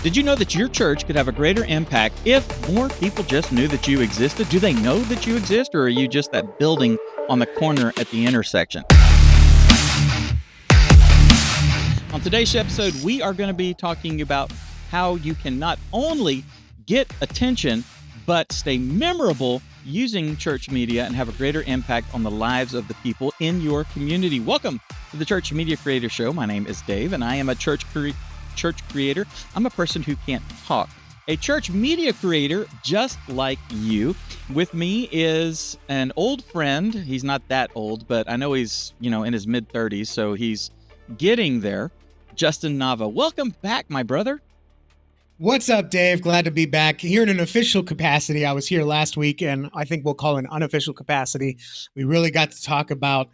Did you know that your church could have a greater impact if more people just knew that you existed? Do they know that you exist, or are you just that building on the corner at the intersection? On today's episode, we are going to be talking about how you can not only get attention, but stay memorable using church media and have a greater impact on the lives of the people in your community. Welcome to the Church Media Creator Show. My name is Dave, and I am a church creator. I'm a person who can't talk. A church media creator just like you. With me is an old friend. He's not that old, but I know he's, in his mid-30s, so he's getting there. Justin Nava. Welcome back, my brother. What's up, Dave? Glad to be back here in an official capacity. I was here last week, and I think we'll call it an unofficial capacity. We really got to talk about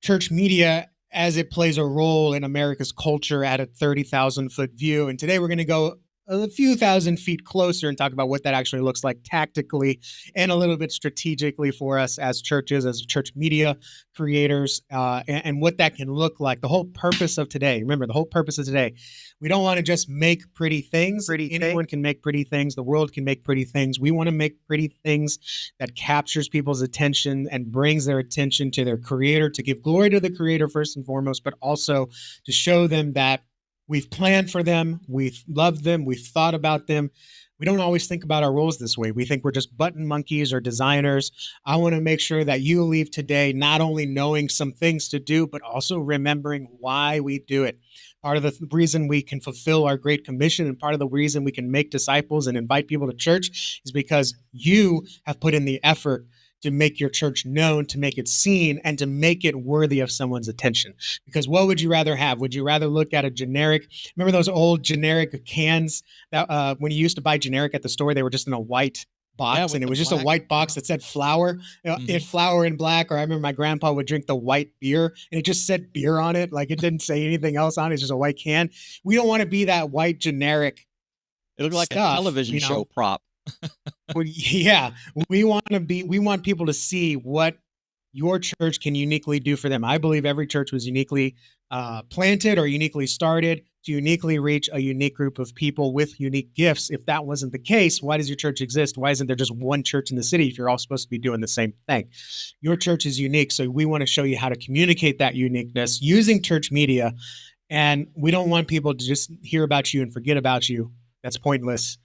church media as it plays a role in America's culture at a 30,000-foot view. And today we're going to go a few thousand feet closer and talk about what that actually looks like tactically and a little bit strategically for us as churches, as church media creators, and what that can look like. The whole purpose of today, remember, the whole purpose of today, we don't want to just make pretty things. Anyone can make pretty things. The world can make pretty things. We want to make pretty things that captures people's attention and brings their attention to their creator, to give glory to the creator first and foremost, but also to show them that we've planned for them, we've loved them, we've thought about them. We don't always think about our roles this way. We think we're just button monkeys or designers. I want to make sure that you leave today not only knowing some things to do, but also remembering why we do it. Part of the reason we can fulfill our Great Commission and part of the reason we can make disciples and invite people to church is because you have put in the effort to make your church known, to make it seen, and to make it worthy of someone's attention. Because what would you rather have? Would you rather look at a generic, remember those old generic cans that when you used to buy generic at the store, they were just in a white box, and it was just a white box that said flour, it flour in black. Or I remember my grandpa would drink the white beer and it just said beer on it. Like it didn't say anything else on it. It's just a white can. We don't want to be that white generic. It looked like a television show prop. Well, yeah, we want people to see what your church can uniquely do for them. I believe every church was uniquely planted or uniquely started to uniquely reach a unique group of people with unique gifts. If that wasn't the case, why does your church exist? Why isn't there just one church in the city if you're all supposed to be doing the same thing? Your church is unique, so we want to show you how to communicate that uniqueness using church media. And we don't want people to just hear about you and forget about you. That's pointless.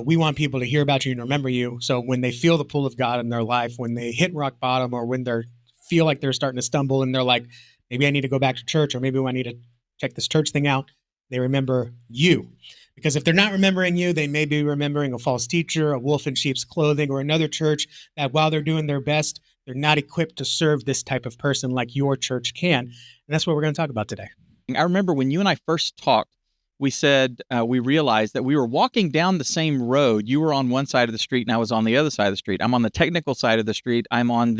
We want people to hear about you and remember you. So when they feel the pull of God in their life, when they hit rock bottom, or when they feel like they're starting to stumble and they're like, maybe I need to go back to church, or maybe I need to check this church thing out, they remember you. Because if they're not remembering you, they may be remembering a false teacher, a wolf in sheep's clothing, or another church that while they're doing their best, they're not equipped to serve this type of person like your church can. And that's what we're going to talk about today. I remember when you and I first talked, we said we realized that we were walking down the same road. You were on one side of the street and I was on the other side of the street. I'm on the technical side of the street. I'm on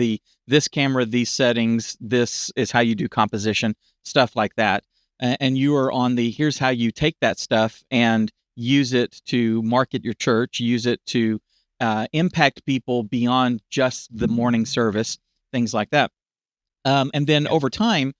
this camera, these settings, this is how you do composition, stuff like that. And you are on here's how you take that stuff and use it to market your church, use it to impact people beyond just the morning service, things like that. And then over time,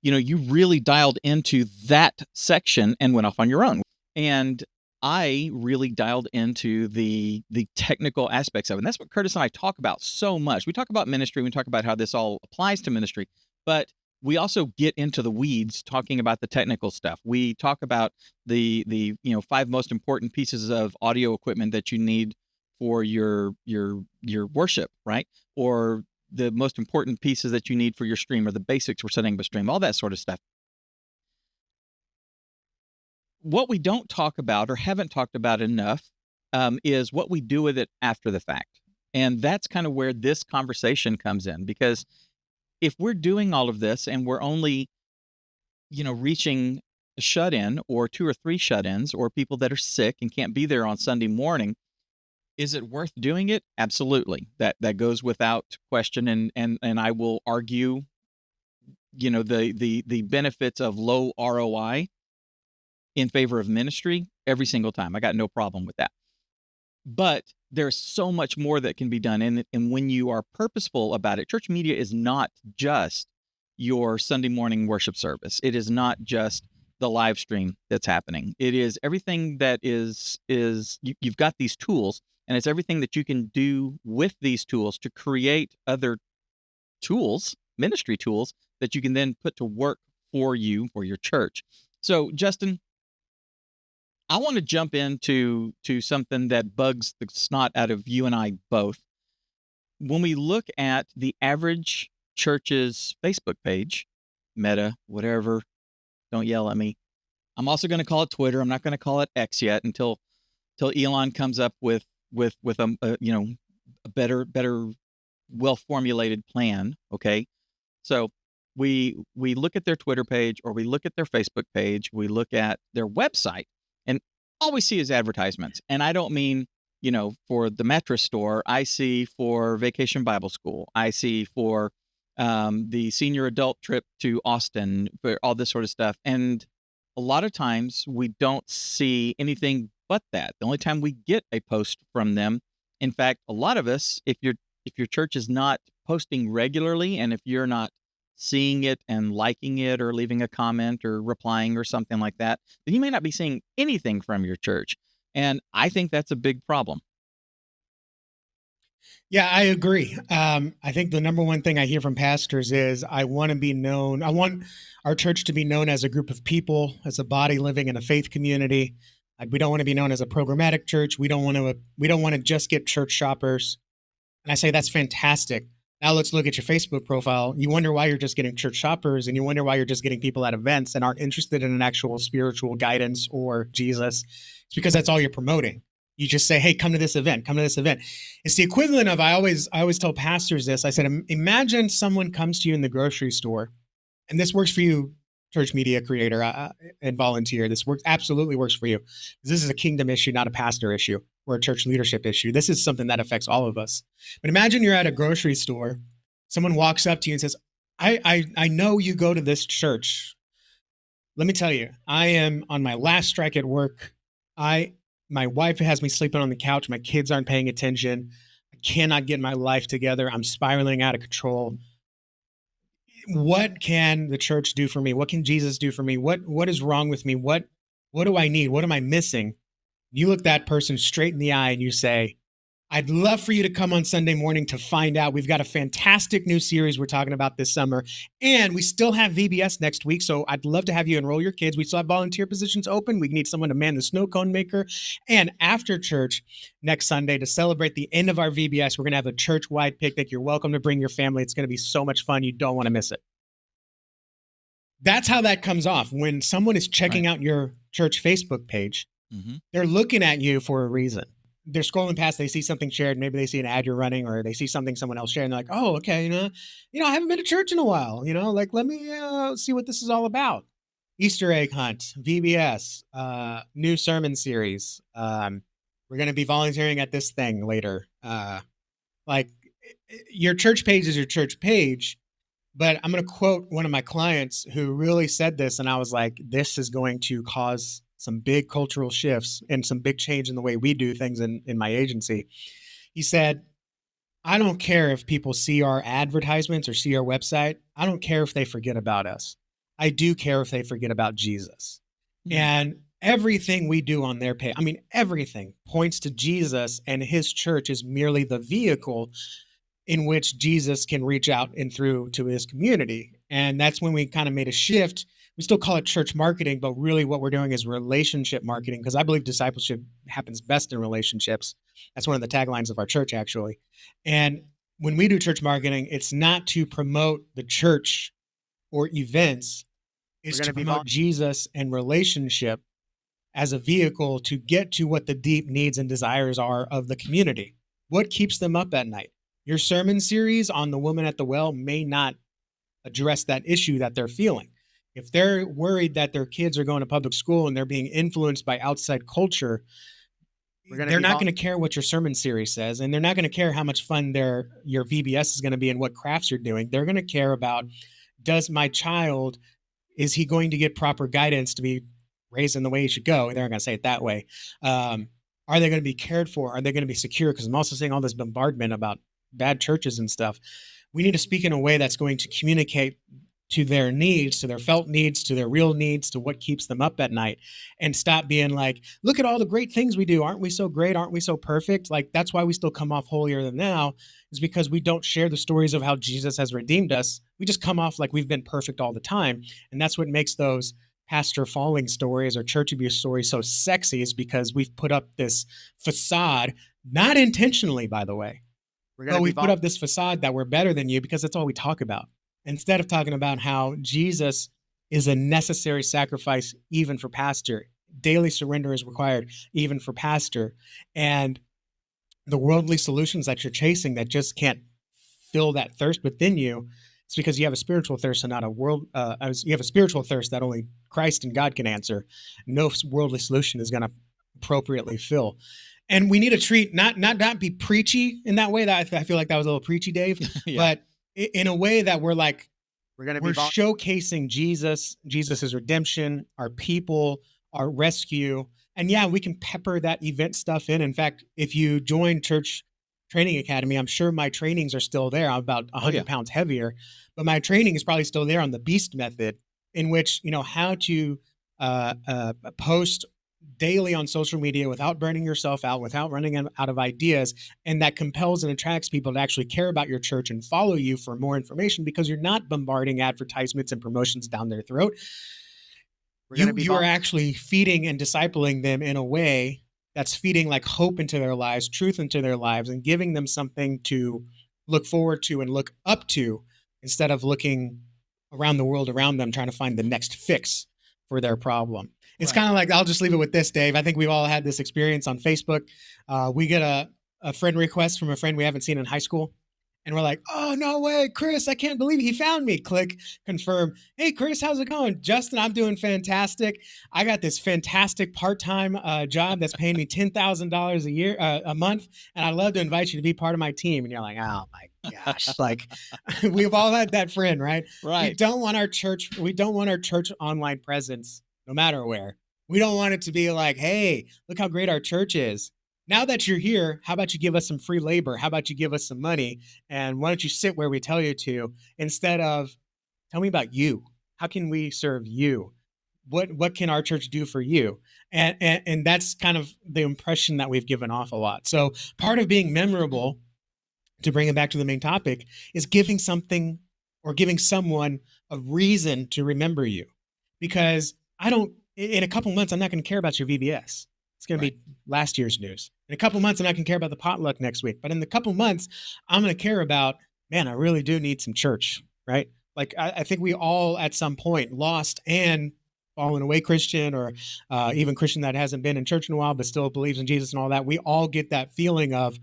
you really dialed into that section and went off on your own. And I really dialed into the technical aspects of it. And that's what Curtis and I talk about so much. We talk about ministry. We talk about how this all applies to ministry. But we also get into the weeds talking about the technical stuff. We talk about the 5 most important pieces of audio equipment that you need for your worship, right? Or the most important pieces that you need for your stream, or the basics for setting up a stream, all that sort of stuff. What we don't talk about or haven't talked about enough is what we do with it after the fact. And that's kind of where this conversation comes in, because if we're doing all of this and we're only, reaching a shut-in or 2 or 3 shut-ins or people that are sick and can't be there on Sunday morning, is it worth doing it? Absolutely. That goes without question. And I will argue, the benefits of low ROI in favor of ministry every single time. I got no problem with that. But there's so much more that can be done. And when you are purposeful about it, church media is not just your Sunday morning worship service. It is not just the live stream that's happening. It is everything that you've got these tools, and it's everything that you can do with these tools to create other tools, ministry tools that you can then put to work for you for your church. So, Justin, I want to jump into something that bugs the snot out of you and I both. When we look at the average church's Facebook page, Meta, whatever, don't yell at me. I'm also going to call it Twitter. I'm not going to call it X yet until Elon comes up with a better well formulated plan. Okay, so we look at their Twitter page or we look at their Facebook page, we look at their website, and all we see is advertisements. And I don't mean, for the mattress store. I see for Vacation Bible School. I see for the senior adult trip to Austin, for all this sort of stuff. And a lot of times we don't see anything but that. The only time we get a post from them, in fact, a lot of us, if your church is not posting regularly, and if you're not seeing it and liking it or leaving a comment or replying or something like that, then you may not be seeing anything from your church. And I think that's a big problem. Yeah, I agree. I think the number one thing I hear from pastors is I want to be known. I want our church to be known as a group of people, as a body living in a faith community. We don't want to be known as a programmatic church. We don't want to. We don't want to just get church shoppers. And I say that's fantastic. Now let's look at your Facebook profile. You wonder why you're just getting church shoppers, and you wonder why you're just getting people at events and aren't interested in an actual spiritual guidance or Jesus. It's because that's all you're promoting. You just say, "Hey, come to this event. Come to this event." It's the equivalent of I always tell pastors this. I said, imagine someone comes to you in the grocery store, and this works for you, church media creator and volunteer. This works absolutely works for you. This is a kingdom issue, not a pastor issue or a church leadership issue. This is something that affects all of us. But imagine you're at a grocery store. Someone walks up to you and says, I know you go to this church. Let me tell you, I am on my last strike at work. My wife has me sleeping on the couch. My kids aren't paying attention. I cannot get my life together. I'm spiraling out of control. What can the church do for me? What can Jesus do for me? What is wrong with me? What do I need? What am I missing? You look that person straight in the eye and you say, I'd love for you to come on Sunday morning to find out. We've got a fantastic new series we're talking about this summer, and we still have VBS next week. So I'd love to have you enroll your kids. We still have volunteer positions open. We need someone to man the snow cone maker. And after church next Sunday, to celebrate the end of our VBS, we're going to have a church-wide picnic. You're welcome to bring your family. It's going to be so much fun. You don't want to miss it. That's how that comes off. When someone is checking out your church Facebook page, they're looking at you for a reason. They're scrolling past, they see something shared, maybe they see an ad you're running, or they see something someone else shared, and they're like, oh, okay, I haven't been to church in a while, like, let me see what this is all about. Easter egg hunt, VBS, new sermon series. We're going to be volunteering at this thing later. Like, your church page is your church page, but I'm going to quote one of my clients who really said this, and I was like, this is going to cause some big cultural shifts and some big change in the way we do things in my agency. He said, I don't care if people see our advertisements or see our website. I don't care if they forget about us. I do care if they forget about Jesus. And everything we do on their page, everything points to Jesus, and his church is merely the vehicle in which Jesus can reach out and through to his community. And that's when we kind of made a shift. We still call it church marketing, but really what we're doing is relationship marketing, because I believe discipleship happens best in relationships. That's one of the taglines of our church, actually. And when we do church marketing, it's not to promote the church or events. It's to promote Jesus and relationship as a vehicle to get to what the deep needs and desires are of the community. What keeps them up at night? Your sermon series on the woman at the well may not address that issue that they're feeling. If they're worried that their kids are going to public school and they're being influenced by outside culture, they're not going to care what your sermon series says, and they're not going to care how much fun your VBS is going to be and what crafts you're doing. They're going to care about, does my child, is he going to get proper guidance to be raised in the way he should go? They're not going to say it that way. Are they going to be cared for? Are they going to be secure? Because I'm also seeing all this bombardment about bad churches and stuff. We need to speak in a way that's going to communicate to their needs, to their felt needs, to their real needs, to what keeps them up at night, and stop being like, look at all the great things we do. Aren't we so great? Aren't we so perfect? Like, that's why we still come off holier than thou, is because we don't share the stories of how Jesus has redeemed us. We just come off like we've been perfect all the time. And that's what makes those pastor falling stories or church abuse stories so sexy, is because we've put up this facade, not intentionally, by the way, but we've put up this facade that we're better than you because that's all we talk about. Instead of talking about how Jesus is a necessary sacrifice, even for pastor, daily surrender is required, even for pastor. And the worldly solutions that you're chasing that just can't fill that thirst within you, it's because you have a spiritual thirst and not a world. You have a spiritual thirst that only Christ and God can answer. No worldly solution is going to appropriately fill. And we need to treat not be preachy in that way. That I feel like that was a little preachy, Dave, Yeah. but in a way that we're like, we're showcasing Jesus's redemption, our people, our rescue. And yeah, we can pepper that event stuff in. In fact, if you join Church Training Academy, I'm sure my trainings are still there. I'm about 100 pounds heavier, but my training is probably still there on the beast method, in which, how to post daily on social media without burning yourself out, without running out of ideas. And that compels and attracts people to actually care about your church and follow you for more information, because you're not bombarding advertisements and promotions down their throat. You are actually feeding and discipling them in a way that's feeding like hope into their lives, truth into their lives, and giving them something to look forward to and look up to, instead of looking around the world around them trying to find the next fix for their problem. It's kind of like, I'll just leave it with this, Dave. I think we've all had this experience on Facebook. We get a friend request from a friend we haven't seen in high school. And we're like, oh, no way, Chris, I can't believe he found me. Click, confirm. Hey, Chris, how's it going? Justin, I'm doing fantastic. I got this fantastic part-time job that's paying me $10,000 a month. And I'd love to invite you to be part of my team. And you're like, oh my gosh. Like, we've all had that friend, right? Right. We don't want our church online presence, no matter where. We don't want it to be like, hey, look how great our church is. Now that you're here, how about you give us some free labor? How about you give us some money? And why don't you sit where we tell you to, instead of, tell me about you. How can we serve you? What can our church do for you? And that's kind of the impression that we've given off a lot. So part of being memorable, to bring it back to the main topic, is giving something or giving someone a reason to remember you. Because in a couple months, I'm not going to care about your VBS. It's going to be last year's news. In a couple months, I'm not going to care about the potluck next week. But in the couple months, I'm going to care about, man, I really do need some church, right? Like, I think we all at some point lost and fallen away Christian, or even Christian that hasn't been in church in a while but still believes in Jesus and all that. We all get that feeling of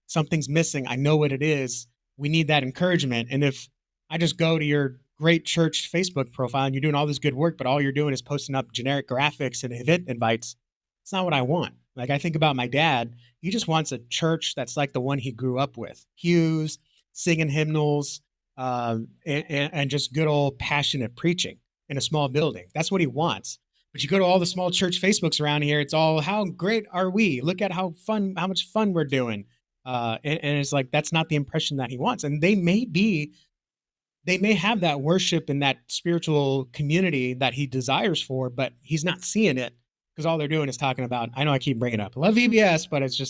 something's missing. I know what it is. We need that encouragement. And if I just go to your great church Facebook profile and you're doing all this good work, but all you're doing is posting up generic graphics and event invites, it's not what I want. Like, I think about my dad. He just wants a church that's like the one he grew up with. Pews, singing hymnals, and just good old passionate preaching in a small building. That's what he wants. But you go to all the small church Facebooks around here, it's all, how great are we? Look at how much fun we're doing. And it's like, that's not the impression that he wants. And they may have that worship and that spiritual community that he desires for, but he's not seeing it, because all they're doing is talking about, I know I keep bringing it up, I love VBS, but it's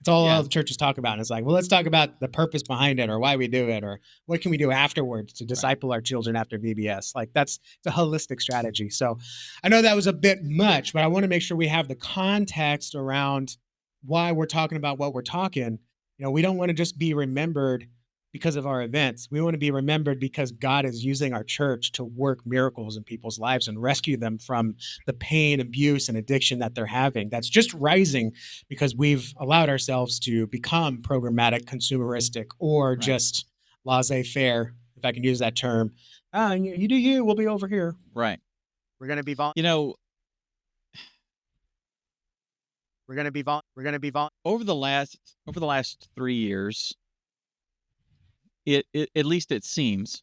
all the churches talk about. And it's like, well, let's talk about the purpose behind it, or why we do it, or what can we do afterwards to disciple our children after VBS. Like, it's a holistic strategy. So I know that was a bit much, but I want to make sure we have the context around why we're talking about what we're talking. We don't want to just be remembered because of our events. We want to be remembered because God is using our church to work miracles in people's lives and rescue them from the pain, abuse, and addiction that they're having. That's just rising because we've allowed ourselves to become programmatic, consumeristic, or just laissez-faire, if I can use that term. You do you, we'll be over here. Right. We're going to be over the last 3 years, it at least it seems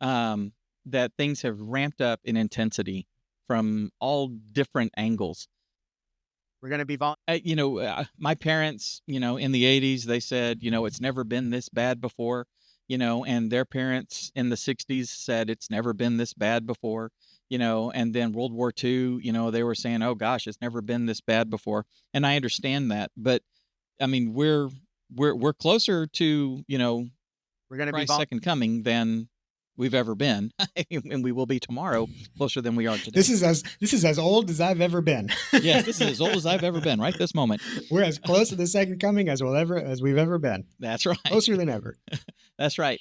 that things have ramped up in intensity from all different angles. My parents, in the 80s, they said, it's never been this bad before. and their parents in the 60s said it's never been this bad before, and then World War II, they were saying, oh gosh, it's never been this bad before. And I understand that. But I mean, we're closer to, We're going to be Christ's second coming than we've ever been, and we will be tomorrow closer than we are today. This is as old as I've ever been. Yes, this is as old as I've ever been. Right this moment. We're as close to the second coming as we've ever been. That's right. Closer than ever. That's right.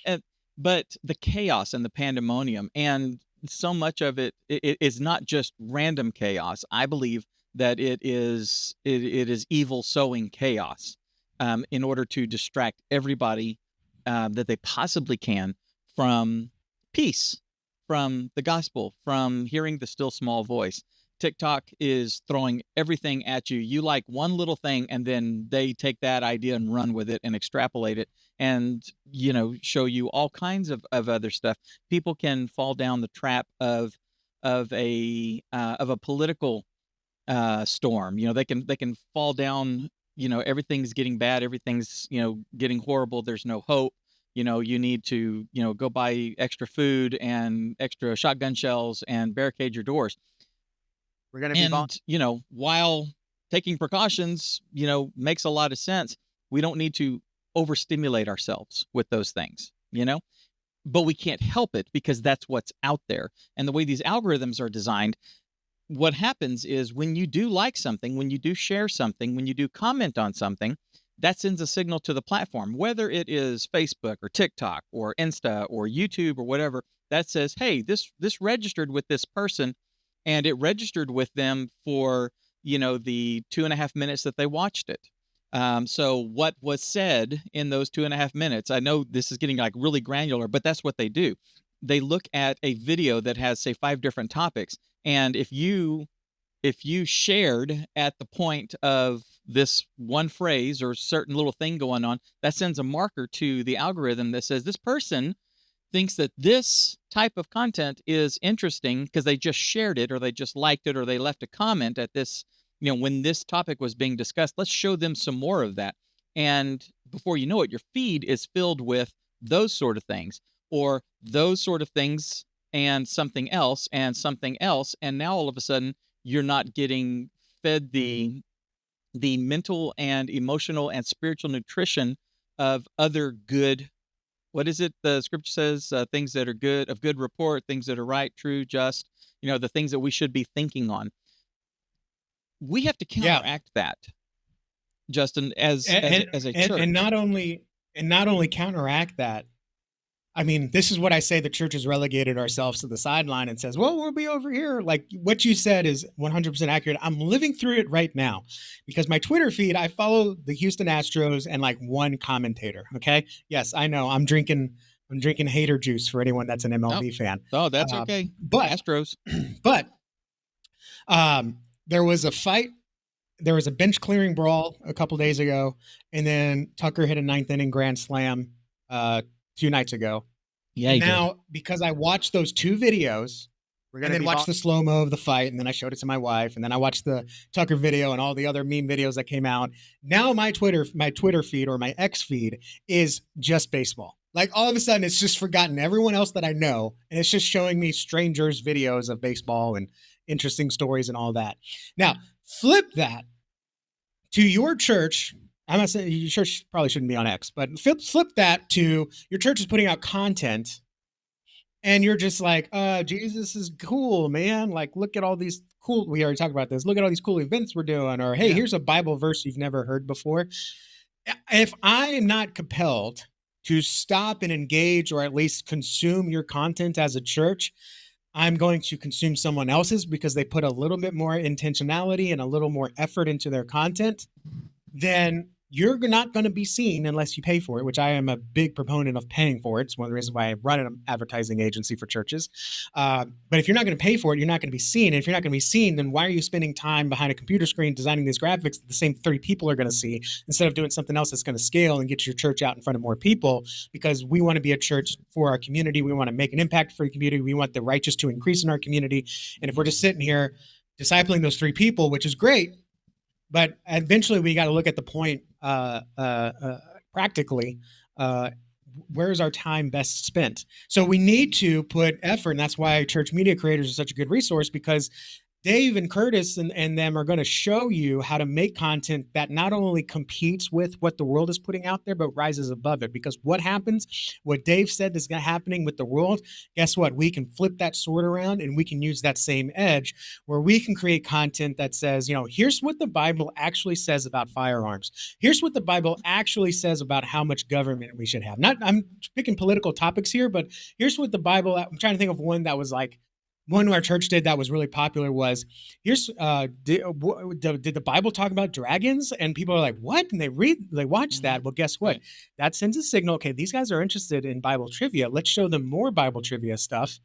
But the chaos and the pandemonium, and so much of it is not just random chaos. I believe that it is evil sowing chaos, in order to distract everybody, that they possibly can from peace, from the gospel, from hearing the still small voice. TikTok is throwing everything at you. You like one little thing, and then they take that idea and run with it and extrapolate it, and show you all kinds of other stuff. People can fall down the trap of a political storm. They can fall down. Everything's getting bad. Everything's getting horrible. There's no hope. You need to go buy extra food and extra shotgun shells and barricade your doors. We're going to be while taking precautions, makes a lot of sense. We don't need to overstimulate ourselves with those things, but we can't help it because that's what's out there. And the way these algorithms are designed, what happens is when you do like something, when you do share something, when you do comment on something, that sends a signal to the platform, whether it is Facebook or TikTok or Insta or YouTube or whatever, that says, hey, this registered with this person, and it registered with them for, the 2.5 minutes that they watched it. So what was said in those 2.5 minutes, I know this is getting like really granular, but that's what they do. They look at a video that has, say, 5 different topics. And if you shared at the point of this one phrase or certain little thing going on, that sends a marker to the algorithm that says this person thinks that this type of content is interesting because they just shared it, or they just liked it, or they left a comment at this, when this topic was being discussed. Let's show them some more of that. And before you know it, your feed is filled with those sort of things, or those sort of things and something else and something else. And now all of a sudden you're not getting fed the mental and emotional and spiritual nutrition of other good. What is it? The scripture says, things that are good, of good report, things that are right, true, just, the things that we should be thinking on. We have to counteract that, Justin, as a church. And not only counteract that, I mean, this is what I say. The church has relegated ourselves to the sideline and says, well, we'll be over here. Like what you said is 100% accurate. I'm living through it right now because my Twitter feed, I follow the Houston Astros and like one commentator. Okay. Yes, I know. I'm drinking hater juice for anyone that's an MLB fan. Oh, that's okay. But Astros. But there was a fight. There was a bench clearing brawl a couple days ago. And then Tucker hit a 9th inning grand slam 2 nights ago. Yeah. Now, because I watched those 2 videos, and then watched the slow-mo of the fight, and then I showed it to my wife, and then I watched the Tucker video and all the other meme videos that came out. Now my Twitter feed, or my X feed, is just baseball. Like all of a sudden it's just forgotten everyone else that I know, and it's just showing me strangers' videos of baseball and interesting stories and all that. Now, flip that to your church. I'm not saying your church probably shouldn't be on X, but flip that to your church is putting out content, and you're just like, Jesus is cool, man. Like, look at all these cool, we already talked about this. Look at all these cool events we're doing. Or, hey, here's a Bible verse you've never heard before. If I am not compelled to stop and engage, or at least consume your content as a church, I'm going to consume someone else's because they put a little bit more intentionality and a little more effort into their content. Then you're not going to be seen unless you pay for it, which I am a big proponent of paying for it. It's one of the reasons why I run an advertising agency for churches. But if you're not going to pay for it, you're not going to be seen. And if you're not going to be seen, then why are you spending time behind a computer screen designing these graphics that the same 3 people are going to see, instead of doing something else that's going to scale and get your church out in front of more people? Because we want to be a church for our community. We want to make an impact for the community. We want the righteous to increase in our community. And if we're just sitting here discipling those 3 people, which is great, but eventually we got to look at the point practically. where's our time best spent? So we need to put effort, and that's why church media creators are such a good resource, because Dave and Curtis and them are going to show you how to make content that not only competes with what the world is putting out there, but rises above it. Because what happens, what Dave said is happening with the world, guess what? We can flip that sword around and we can use that same edge where we can create content that says, here's what the Bible actually says about firearms. Here's what the Bible actually says about how much government we should have. Not, I'm picking political topics here, but here's what the Bible, I'm trying to think of one that was like, one our church did that was really popular was here's did the Bible talk about dragons? And people are like, what? And they watch that. Well, guess what? Right. That sends a signal. Okay, these guys are interested in Bible trivia. Let's show them more Bible trivia stuff.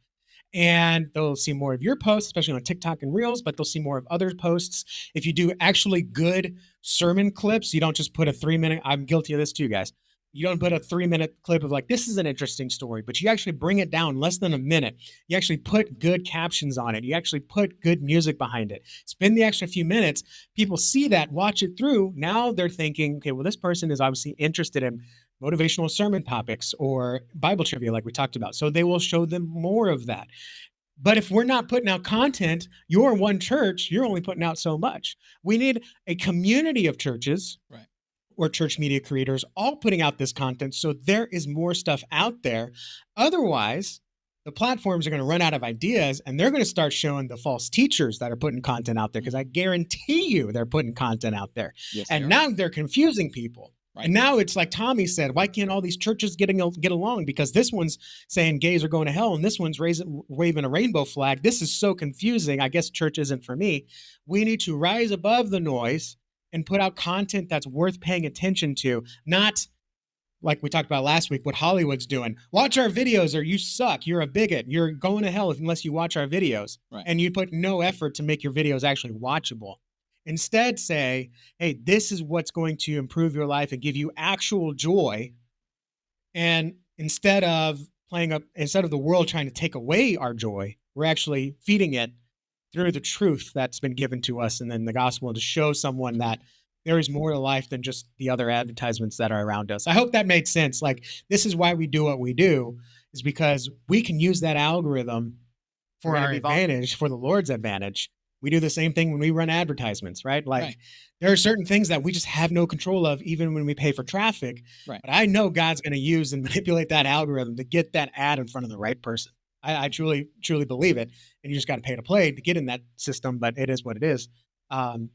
And they'll see more of your posts, especially on TikTok and Reels, but they'll see more of other posts. If you do actually good sermon clips, you don't just put a 3-minute, I'm guilty of this too, guys. You don't put a 3-minute clip of like, this is an interesting story, but you actually bring it down less than a minute. You actually put good captions on it. You actually put good music behind it. Spend the extra few minutes. People see that, watch it through. Now they're thinking, okay, well, this person is obviously interested in motivational sermon topics or Bible trivia, like we talked about. So they will show them more of that. But if we're not putting out content, you're one church, you're only putting out so much. We need a community of churches, Right. or church media creators all putting out this content so there is more stuff out there. Otherwise, the platforms are going to run out of ideas and they're going to start showing the false teachers that are putting content out there, because I guarantee you they're putting content out there. Yes, and now they're confusing people. Right. And now it's like Tommy said, why can't all these churches get along? Because this one's saying gays are going to hell and this one's waving a rainbow flag. This is so confusing. I guess church isn't for me. We need to rise above the noise and put out content that's worth paying attention to, not like we talked about last week, what Hollywood's doing. Watch our videos or you suck. You're a bigot. You're going to hell unless you watch our videos. Right. And you put no effort to make your videos actually watchable. Instead, say, hey, this is what's going to improve your life and give you actual joy. And instead of the world trying to take away our joy, we're actually feeding it through the truth that's been given to us, and then the gospel, to show someone that there is more to life than just the other advertisements that are around us. I hope that made sense. Like, this is why we do what we do, is because we can use that algorithm for our advantage, for the Lord's advantage. We do the same thing when we run advertisements, right? Like, there are certain things that we just have no control of, even when we pay for traffic. Right. But I know God's going to use and manipulate that algorithm to get that ad in front of the right person. I truly, truly believe it. And you just got to pay to play to get in that system, but it is what it is.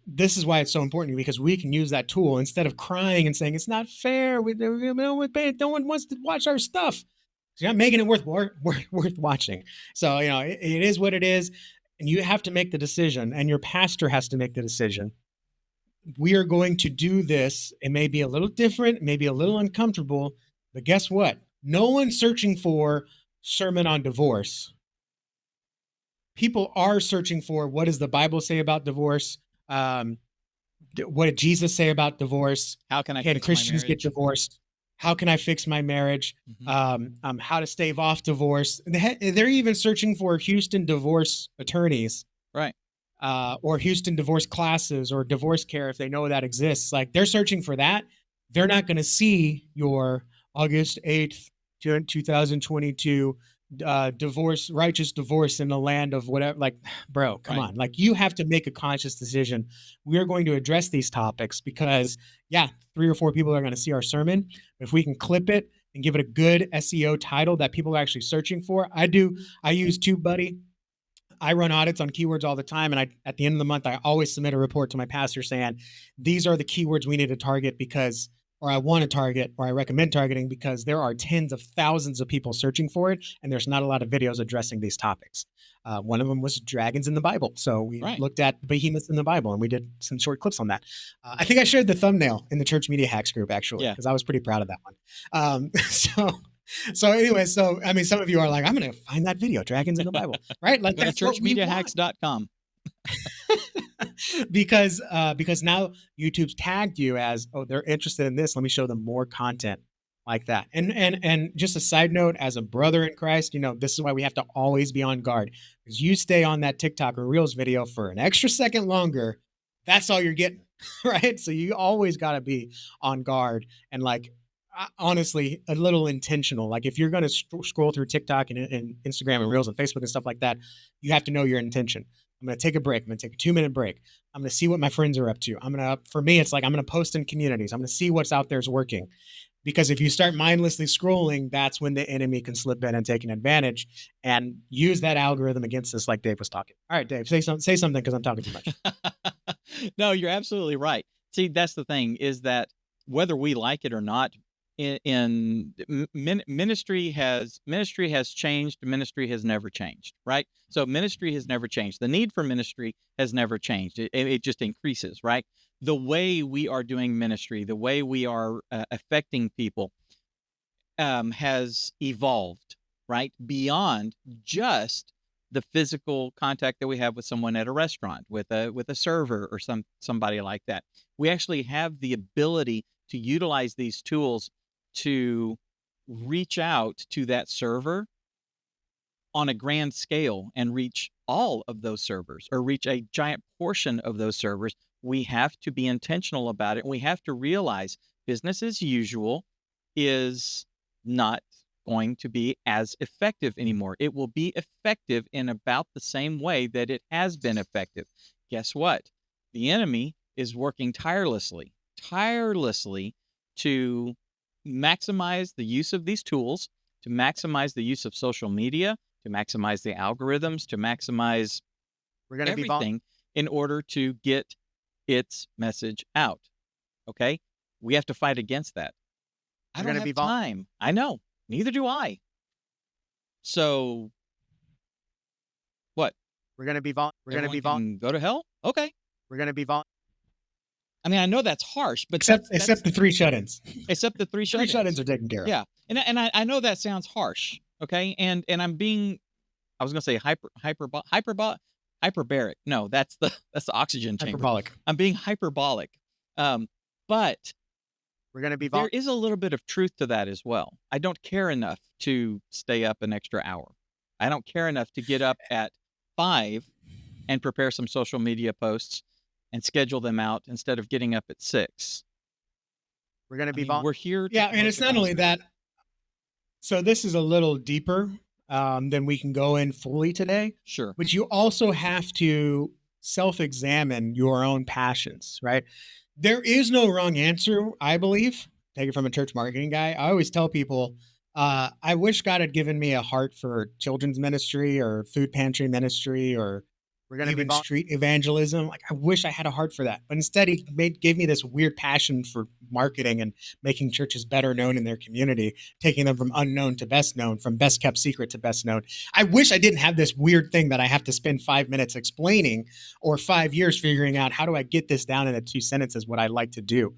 This is why it's so important, because we can use that tool instead of crying and saying, it's not fair. No one wants to watch our stuff. So you're not making it worth watching. So, it is what it is. And you have to make the decision, and your pastor has to make the decision. We are going to do this. It may be a little different, maybe a little uncomfortable, but guess what? No one's searching for sermon on divorce. People are searching for, what does the Bible say about divorce? What did Jesus say about divorce? How can Christians get divorced? How can I fix my marriage? Mm-hmm. How to stave off divorce? They're even searching for Houston divorce attorneys, right? Or Houston divorce classes, or divorce care, if they know that exists. Like, they're searching for that. They're not going to see your August 8th, 2022 righteous divorce in the land of whatever. Like, bro, come on. Like, you have to make a conscious decision. We are going to address these topics because, 3 or 4 people are going to see our sermon. If we can clip it and give it a good SEO title that people are actually searching for. I use TubeBuddy. I run audits on keywords all the time. And at the end of the month, I always submit a report to my pastor saying, these are the keywords we need to target because, or I want to target, or I recommend targeting, because there are tens of thousands of people searching for it. And there's not a lot of videos addressing these topics. One of them was dragons in the Bible. So we looked at behemoths in the Bible, and we did some short clips on that. I think I shared the thumbnail in the Church Media Hacks group, actually, because I was pretty proud of that one. So anyway, I mean, some of you are like, I'm going to find that video, dragons in the Bible, right? Like, that's churchmediahacks.com. because now YouTube's tagged you as, oh, they're interested in this. Let me show them more content like that. And just a side note, as a brother in Christ, this is why we have to always be on guard, because you stay on that TikTok or Reels video for an extra second longer, that's all you're getting, right? So you always got to be on guard. And like, honestly a little intentional. Like if you're going to scroll through TikTok and Instagram and Reels and Facebook and stuff like that, you have to know your intention. I'm going to take a break. I'm going to take a 2-minute break. I'm going to see what my friends are up to. For me, it's like I'm going to post in communities. I'm going to see what's out there is working. Because if you start mindlessly scrolling, that's when the enemy can slip in and take an advantage and use that algorithm against us, like Dave was talking. All right, Dave, say something because I'm talking too much. No, you're absolutely right. See, that's the thing is that whether we like it or not, ministry has changed. Ministry has never changed, right? So ministry has never changed. The need for ministry has never changed. It just increases, right? The way we are doing ministry, the way we are affecting people, has evolved, right? Beyond just the physical contact that we have with someone at a restaurant, with a server or somebody like that. We actually have the ability to utilize these tools to reach out to that server on a grand scale and reach all of those servers or reach a giant portion of those servers. We have to be intentional about it. We have to realize business as usual is not going to be as effective anymore. It will be effective in about the same way that it has been effective. Guess what? The enemy is working tirelessly to maximize the use of these tools, to maximize the use of social media, to maximize the algorithms, to maximize everything in order to get its message out. Okay? We have to fight against that. I don't have time. I know. Neither do I. So, what? We're going to be go to hell? Okay. We're going to be I mean, I know that's harsh, but except the 3 shut-ins. Except the 3 shut-ins. 3 shut-ins are taken care of. Yeah, and I know that sounds harsh, okay? And I'm being, I was gonna say hyperbaric. No, that's the oxygen chamber. Hyperbolic. I'm being hyperbolic, but we're gonna be. There is a little bit of truth to that as well. I don't care enough to stay up an extra hour. I don't care enough to get up at 5 and prepare some social media posts and schedule them out instead of getting up at 6. We're going to be. We're here. Yeah, and it's not only that. So this is a little deeper than we can go in fully today. Sure. But you also have to self-examine your own passions, right? There is no wrong answer, I believe. Take it from a church marketing guy. I always tell people, I wish God had given me a heart for children's ministry or food pantry ministry or even street evangelism. Like I wish I had a heart for that, but instead he gave me this weird passion for marketing and making churches better known in their community, taking them from unknown to best known, from best kept secret to best known. I wish I didn't have this weird thing that I have to spend 5 minutes explaining or 5 years figuring out how do I get this down into 2 sentences, what I like to do.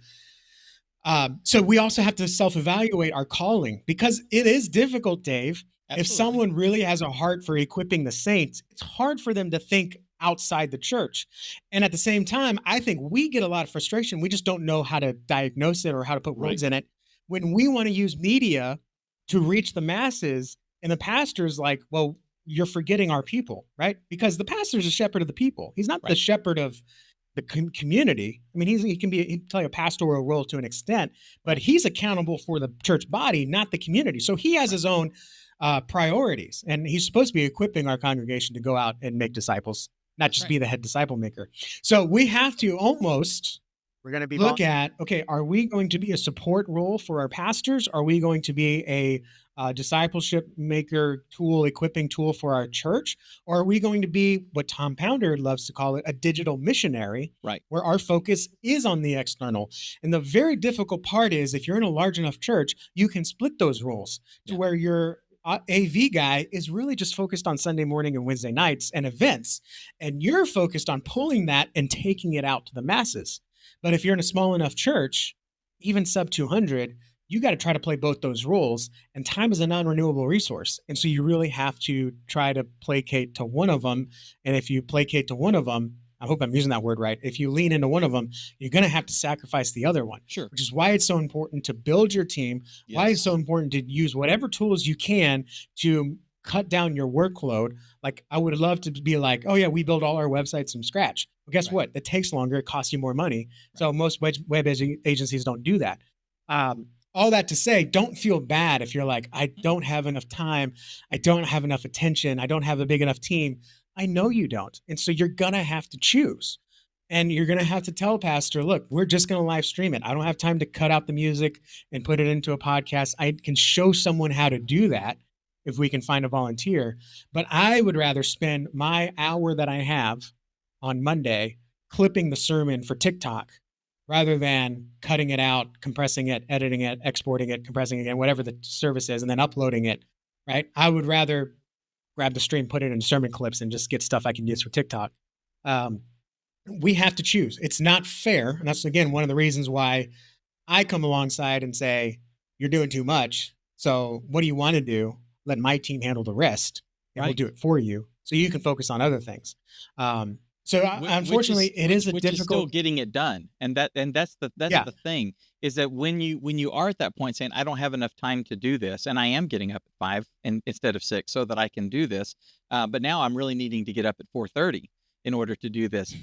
So we also have to self-evaluate our calling because it is difficult, Dave. Absolutely. If someone really has a heart for equipping the saints, it's hard for them to think outside the church. And at the same time, I think we get a lot of frustration. We just don't know how to diagnose it or how to put words in it. When we want to use media to reach the masses, and the pastor's like, well, you're forgetting our people, right? Because the pastor's a shepherd of the people. He's not the shepherd of the community. I mean, he can play a pastoral role to an extent, but he's accountable for the church body, not the community. So he has his own priorities, and he's supposed to be equipping our congregation to go out and make disciples, not just be the head disciple maker. So we have to almost look at, okay, are we going to be a support role for our pastors? Are we going to be a discipleship maker tool, equipping tool for our church? Or are we going to be what Tom Pounder loves to call it, a digital missionary, where our focus is on the external? And the very difficult part is if you're in a large enough church, you can split those roles to where your AV guy is really just focused on Sunday morning and Wednesday nights and events. And you're focused on pulling that and taking it out to the masses. But if you're in a small enough church, even sub 200, you got to try to play both those roles. And time is a non-renewable resource. And so you really have to try to placate to one of them. And if you placate to one of them, I hope I'm using that word right. If you lean into one of them, you're going to have to sacrifice the other one. Sure. Which is why it's so important to build your team. Yes. Why it's so important to use whatever tools you can to cut down your workload. Like I would love to be like, oh yeah, we build all our websites from scratch. Well, guess what? It takes longer. It costs you more money. So most web agencies don't do that. all that to say, don't feel bad if you're like, I don't have enough time, I don't have enough attention, I don't have a big enough team. I know you don't. And so you're going to have to choose. And you're going to have to tell pastor, look, we're just going to live stream it. I don't have time to cut out the music and put it into a podcast. I can show someone how to do that if we can find a volunteer. But I would rather spend my hour that I have on Monday clipping the sermon for TikTok rather than cutting it out, compressing it, editing it, exporting it, compressing it again, whatever the service is, and then uploading it, right? I would rather grab the stream, put it in sermon clips, and just get stuff I can use for TikTok. We have to choose. It's not fair. And that's, again, one of the reasons why I come alongside and say, you're doing too much. So what do you want to do? Let my team handle the rest, and we'll do it for you so you can focus on other things. So unfortunately, it is a which is still difficult. getting it done, and that's Yeah. the thing, is that when you are at that point saying, I don't have enough time to do this, and I am getting up at 5 and instead of 6 so that I can do this, but now I'm really needing to get up at 4:30 in order to do this.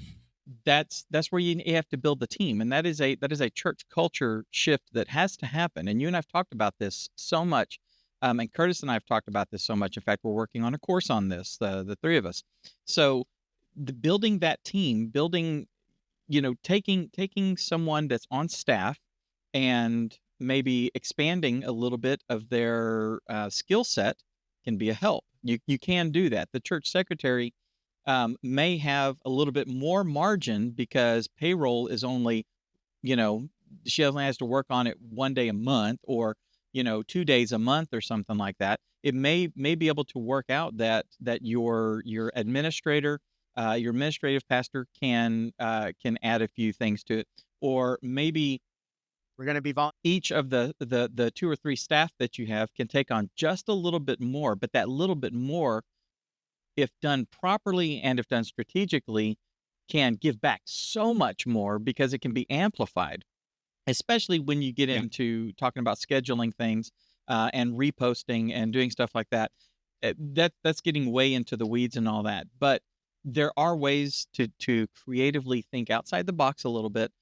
That's where you have to build the team, and that is a church culture shift that has to happen. And you and I've talked about this so much, and Curtis and I have talked about this so much. In fact, we're working on a course on this, the three of us. So building that team, building, taking someone that's on staff and maybe expanding a little bit of their skill set can be a help. You can do that. The church secretary may have a little bit more margin because payroll is only, you know, she only has to work on it 1 day a month, or 2 days a month, or something like that. It may be able to work out that your administrator, your administrative pastor can add a few things to it, or maybe We're going to be each of the 2 or 3 staff that you have can take on just a little bit more, but that little bit more, if done properly and if done strategically, can give back so much more because it can be amplified, especially when you get Yeah. into talking about scheduling things and reposting and doing stuff like that. That's getting way into the weeds and all that. But there are ways to creatively think outside the box a little bit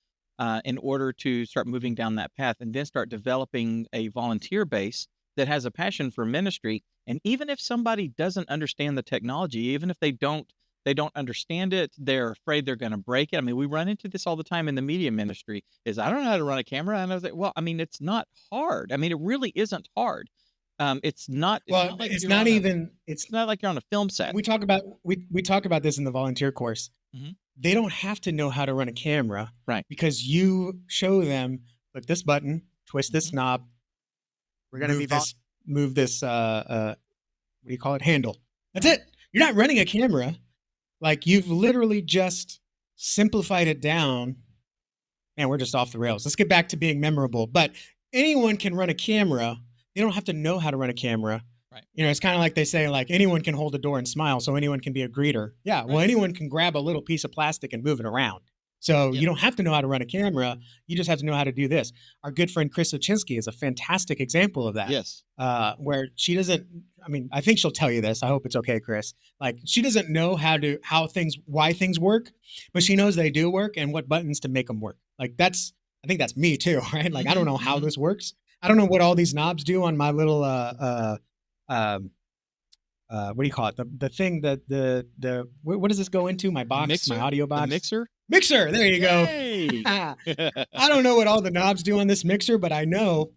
in order to start moving down that path, and then start developing a volunteer base that has a passion for ministry. And even if somebody doesn't understand the technology, even if they don't understand it, they're afraid they're going to break it. I mean, we run into this all the time in the media ministry, is I don't know how to run a camera. And I was like, well, I mean, it's not hard. I mean, it really isn't hard. It's not Well, like it's you're not on a even. it's not like you're on a film set. We talk about we talk about this in the volunteer course. Mhm. They don't have to know how to run a camera, Right. because you show them, click this button, twist this Mhm. knob, We're going to be move this what do you call it, handle. That's it. You're not running a camera. Like, you've literally just simplified it down, and we're just off the rails. Let's get back to being memorable. But anyone can run a camera. They don't have to know how to run a camera. Right. It's kind of like they say, like, anyone can hold a door and smile, so anyone can be a greeter. Yeah, well, Right. anyone can grab a little piece of plastic and move it around. So Yep. you don't have to know how to run a camera. You just have to know how to do this. Our good friend Chris Ochinsky is a fantastic example of that. Yes. Where she doesn't. I mean, I think she'll tell you this. I hope it's okay, Chris. Like, she doesn't know why things work, but she knows they do work and what buttons to make them work. Like, I think that's me too, right? Like, I don't know how this works. I don't know what all these knobs do on my little what do you call it? The thing that the what does this go into? My box, Mixer? my audio The box. mixer? Mixer. There you Yay! go. I don't know what all the knobs do on this mixer, but I know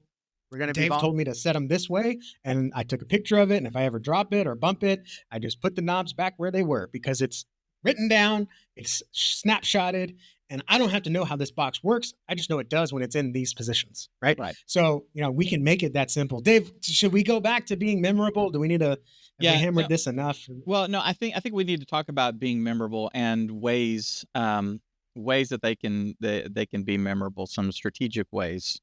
We're going to be Dave told me to set them this way, and I took a picture of it. And if I ever drop it or bump it, I just put the knobs back where they were, because it's written down, it's snapshotted, and I don't have to know how this box works. I just know it does when it's in these positions, right? Right. So, we can make it that simple. Dave, should we go back to being memorable? Do we need to? Have we hammered this enough? Well, no, I think we need to talk about being memorable and ways that they can be memorable, some strategic ways.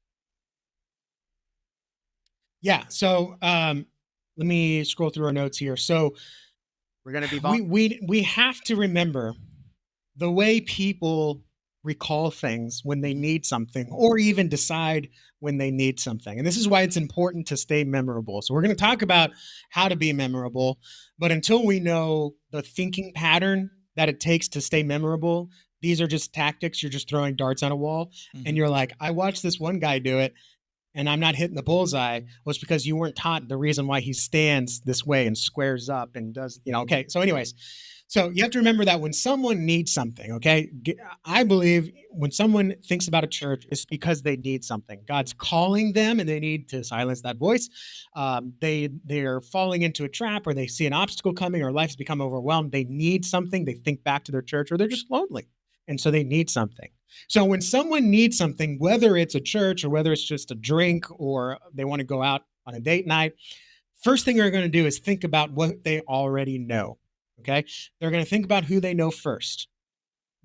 Yeah. So let me scroll through our notes here. So We're going to be we have to remember the way people recall things when they need something, or even decide when they need something. And this is why it's important to stay memorable. So we're going to talk about how to be memorable, but until we know the thinking pattern that it takes to stay memorable, these are just tactics. You're just throwing darts on a wall, and you're like, I watched this one guy do it, and I'm not hitting the bullseye, well, it's because you weren't taught the reason why he stands this way and squares up and does, okay. So, anyways, so you have to remember that when someone needs something, okay, I believe when someone thinks about a church, it's because they need something. God's calling them and they need to silence that voice. They're falling into a trap, or they see an obstacle coming, or life's become overwhelmed. They need something. They think back to their church, or they're just lonely. And so they need something. So when someone needs something, whether it's a church or whether it's just a drink or they want to go out on a date night, first thing they're going to do is think about what they already know. Okay. They're going to think about who they know first.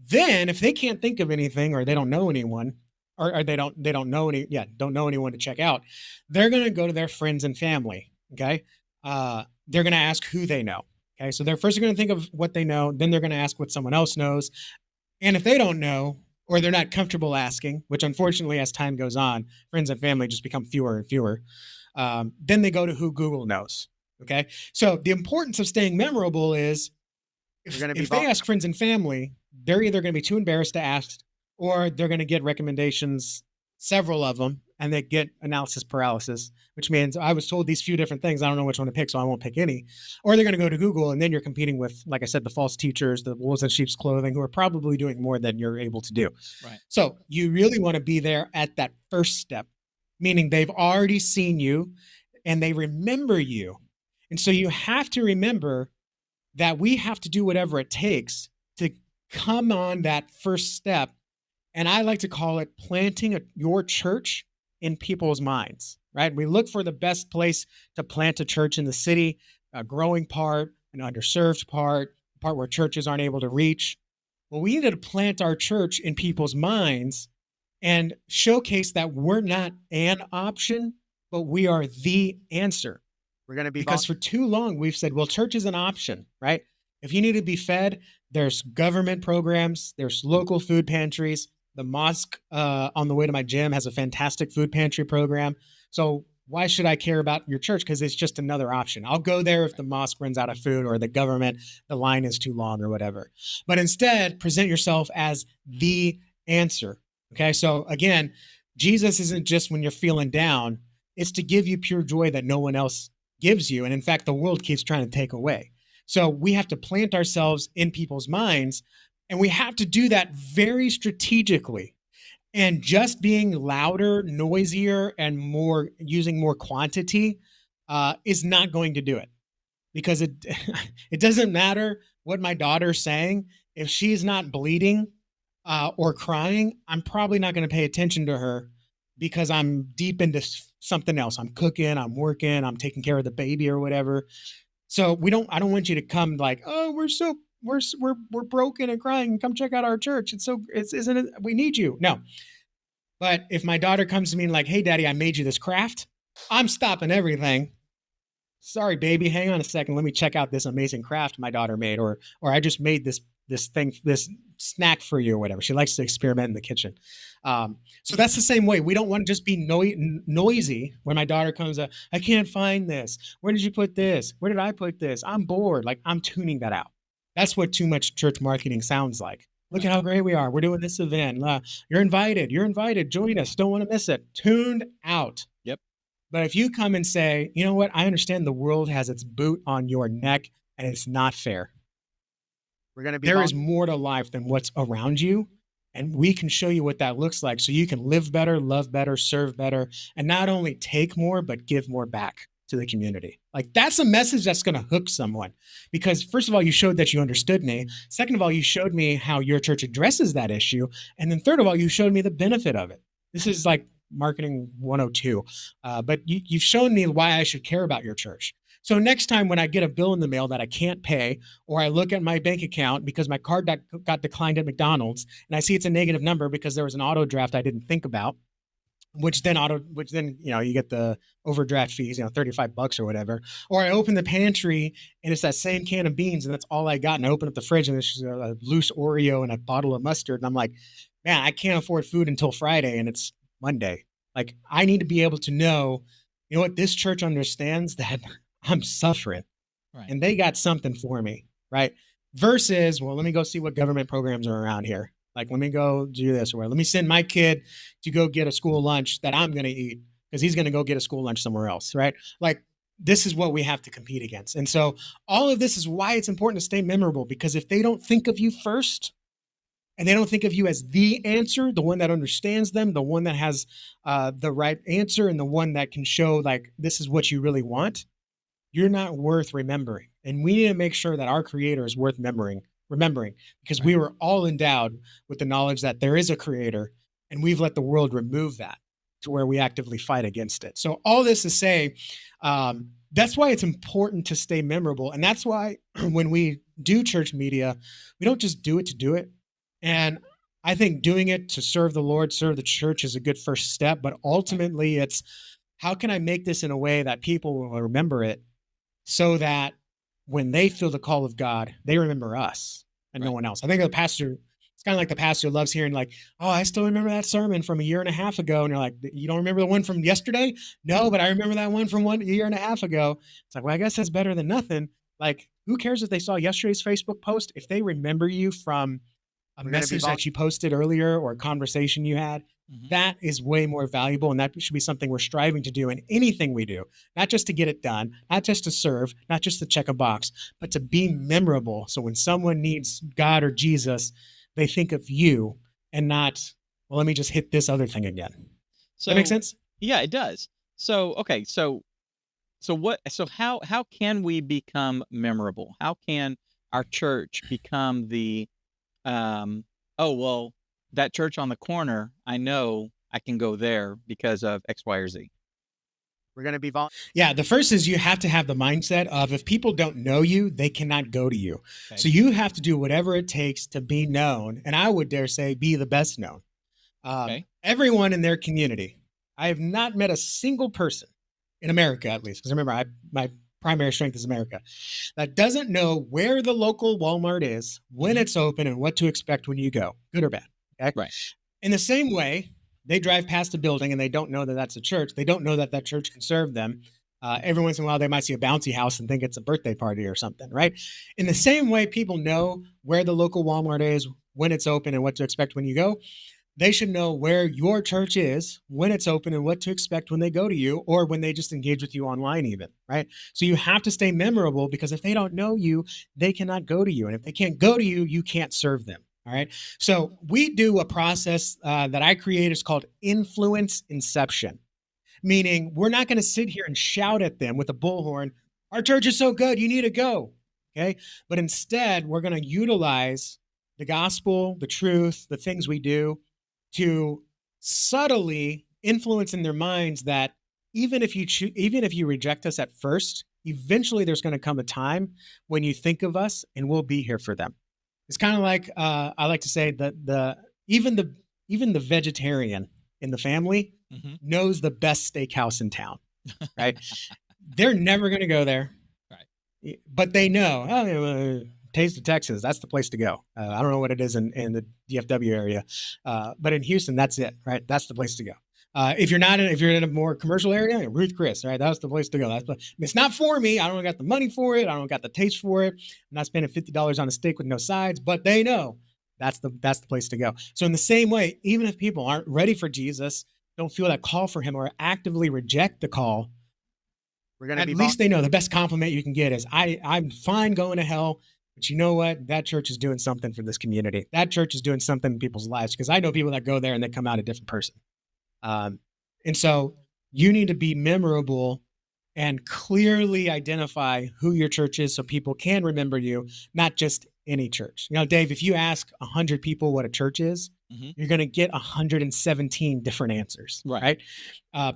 Then if they can't think of anything, or they don't know anyone, or they don't know anyone to check out, they're going to go to their friends and family. Okay. They're going to ask who they know. Okay. So they're first going to think of what they know. Then they're going to ask what someone else knows. And if they don't know, or they're not comfortable asking, which unfortunately, as time goes on, friends and family just become fewer and fewer, then they go to who Google knows. Okay. So the importance of staying memorable is if they ask friends and family, they're either going to be too embarrassed to ask, or they're going to get recommendations, several of them, and they get analysis paralysis, which means I was told these few different things. I don't know which one to pick, so I won't pick any. Or they're going to go to Google, and then you're competing with, like I said, the false teachers, the wolves in sheep's clothing, who are probably doing more than you're able to do. Right. So you really want to be there at that first step, meaning they've already seen you and they remember you. And so you have to remember that we have to do whatever it takes to come on that first step. And I like to call it planting your church in people's minds, right? We look for the best place to plant a church in the city, a growing part, an underserved part, a part where churches aren't able to reach. Well, we need to plant our church in people's minds and showcase that we're not an option, but we are the answer. We're going to be because for too long we've said, well, church is an option, right? If you need to be fed, there's government programs, there's local food pantries. The mosque on the way to my gym has a fantastic food pantry program. So why should I care about your church? Because it's just another option. I'll go there if the mosque runs out of food, or the government, the line is too long, or whatever. But instead, present yourself as the answer. Okay, so again, Jesus isn't just when you're feeling down, it's to give you pure joy that no one else gives you. And in fact, the world keeps trying to take away. So we have to plant ourselves in people's minds, and we have to do that very strategically. And just being louder, noisier, and more using more quantity is not going to do it, because it it doesn't matter what my daughter's saying. If she's not bleeding or crying, I'm probably not going to pay attention to her, because I'm deep into something else. I'm cooking, I'm working, I'm taking care of the baby or whatever. So I don't want you to come like, oh, we're broken and crying. Come check out our church. Isn't it? We need you. No. But if my daughter comes to me and like, hey, daddy, I made you this craft, I'm stopping everything. Sorry, baby, hang on a second. Let me check out this amazing craft my daughter made, or I just made this snack for you, or whatever. She likes to experiment in the kitchen. So that's the same way. We don't want to just be noisy when my daughter comes up. I can't find this. Where did you put this? Where did I put this? I'm bored. Like, I'm tuning that out. That's what too much church marketing sounds like. Look at how great we are. We're doing this event. You're invited. You're invited. Join us. Don't want to miss it. Tuned out. Yep. But if you come and say, you know what? I understand the world has its boot on your neck, and it's not fair. There is more to life than what's around you. And we can show you what that looks like, so you can live better, love better, serve better, and not only take more, but give more back to the community. Like, that's a message that's going to hook someone, because first of all, you showed that you understood me. Second of all, you showed me how your church addresses that issue. And then third of all, you showed me the benefit of it. This is like marketing 102. But you've shown me why I should care about your church. So next time when I get a bill in the mail that I can't pay, or I look at my bank account because my card got declined at McDonald's, and I see it's a negative number because there was an auto draft I didn't think about, which then you get the overdraft fees, $35 or whatever. Or I open the pantry and it's that same can of beans, and that's all I got. And I open up the fridge and it's just a loose Oreo and a bottle of mustard. And I'm like, man, I can't afford food until Friday, and it's Monday. Like, I need to be able to know, you know what, this church understands that I'm suffering, right, and they got something for me, right? Versus, well, let me go see what government programs are around here. Like, let me go do this, or let me send my kid to go get a school lunch that I'm going to eat. because he's going to go get a school lunch somewhere else, right? Like, this is what we have to compete against. And so all of this is why it's important to stay memorable, because if they don't think of you first, and they don't think of you as the answer, the one that understands them, the one that has the right answer, and the one that can show like this is what you really want, you're not worth remembering. And we need to make sure that our creator is worth remembering, because we were all endowed with the knowledge that there is a creator, and we've let the world remove that to where we actively fight against it. So all this to say, that's why it's important to stay memorable. And that's why when we do church media, we don't just do it to do it. And I think doing it to serve the Lord, serve the church is a good first step. But ultimately, it's how can I make this in a way that people will remember it, so that when they feel the call of God, they remember us and no one else. I think the pastor, it's kind of like the pastor loves hearing like, oh, I still remember that sermon from a year and a half ago. And you're like, you don't remember the one from yesterday? No, but I remember that one from 1 year and a half ago. It's like, well, I guess that's better than nothing. Like, who cares if they saw yesterday's Facebook post? If they remember you from a message that you posted earlier or a conversation you had, that is way more valuable. And that should be something we're striving to do in anything we do, not just to get it done, not just to serve, not just to check a box, but to be memorable. So when someone needs God or Jesus, they think of you and not, well, let me just hit this other thing again. So that makes sense? Yeah, it does. So, okay. So how can we become memorable? How can our church become the, oh, well, that church on the corner, I know I can go there because of X, Y, or Z. We're going to be Yeah, the first is you have to have the mindset of if people don't know you, they cannot go to you. Okay. So you have to do whatever it takes to be known. And I would dare say be the best known. Okay. Everyone in their community. I have not met a single person in America, at least, because remember, my primary strength is America, that doesn't know where the local Walmart is, when it's open, and what to expect when you go, good or bad. Okay? Right. In the same way, they drive past a building and they don't know that that's a church. They don't know that that church can serve them. Every once in a while, they might see a bouncy house and think it's a birthday party or something, right? In the same way, people know where the local Walmart is, when it's open, and what to expect when you go. They should know where your church is, when it's open, and what to expect when they go to you or when they just engage with you online, even, right? So you have to stay memorable, because if they don't know you, they cannot go to you. And if they can't go to you, you can't serve them. All right. So we do a process that I create. It's called influence inception, meaning we're not going to sit here and shout at them with a bullhorn, our church is so good, you need to go. Okay. But instead, we're going to utilize the gospel, the truth, the things we do to subtly influence in their minds that even if you reject us at first, eventually there's going to come a time when you think of us and we'll be here for them. It's kind of like I like to say that even the vegetarian in the family knows the best steakhouse in town, right? They're never going to go there, right? But they know, oh, Taste of Texas, that's the place to go. I don't know what it is in the DFW area, but in Houston, that's it, right? That's the place to go. If you're in a more commercial area, Ruth Chris, right? That's the place to go. It's not for me. I don't got the money for it. I don't got the taste for it. I'm not spending $50 on a steak with no sides, but they know that's the place to go. So in the same way, even if people aren't ready for Jesus, don't feel that call for him, or actively reject the call, at least they know the best compliment you can get is I'm fine going to hell. But you know what? That church is doing something for this community. That church is doing something in people's lives, because I know people that go there and they come out a different person. And so you need to be memorable and clearly identify who your church is so people can remember you, not just any church. You know, Dave, if you ask 100 people what a church is, you're going to get 117 different answers, right?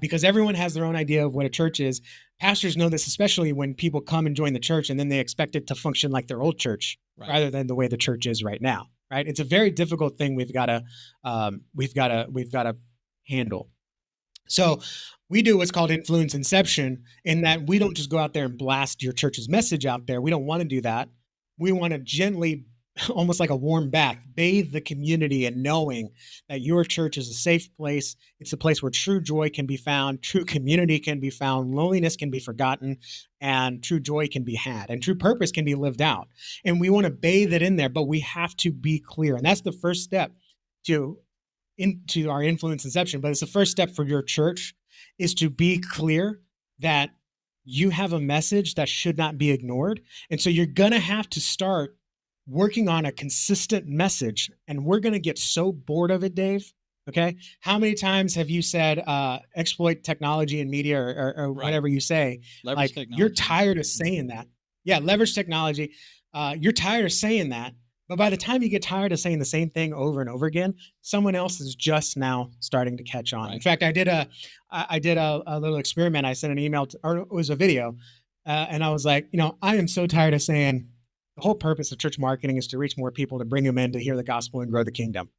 Because everyone has their own idea of what a church is. Pastors know this, especially when people come and join the church and then they expect it to function like their old church rather than the way the church is right now, right? It's a very difficult thing we've got to handle. So we do what's called influence inception, in that we don't just go out there and blast your church's message out there. We don't want to do that. We want to gently, almost like a warm bath, bathe the community in knowing that your church is a safe place. It's a place where true joy can be found, true community can be found, loneliness can be forgotten, and true joy can be had, and true purpose can be lived out. And we want to bathe it in there, but we have to be clear. And that's the first step to into our influence inception, but it's the first step for your church is to be clear that you have a message that should not be ignored. And so you're going to have to start working on a consistent message. And we're going to get so bored of it, Dave. Okay. How many times have you said exploit technology and media or Right. whatever you say? Leverage Like technology. you're tired of saying that. Yeah. Leverage technology. You're tired of saying that. But by the time you get tired of saying the same thing over and over again, someone else is just now starting to catch on. Right. In fact, I did a little experiment. I sent an email to, or it was a video, and I was like, I am so tired of saying the whole purpose of church marketing is to reach more people, to bring them in, to hear the gospel and grow the kingdom.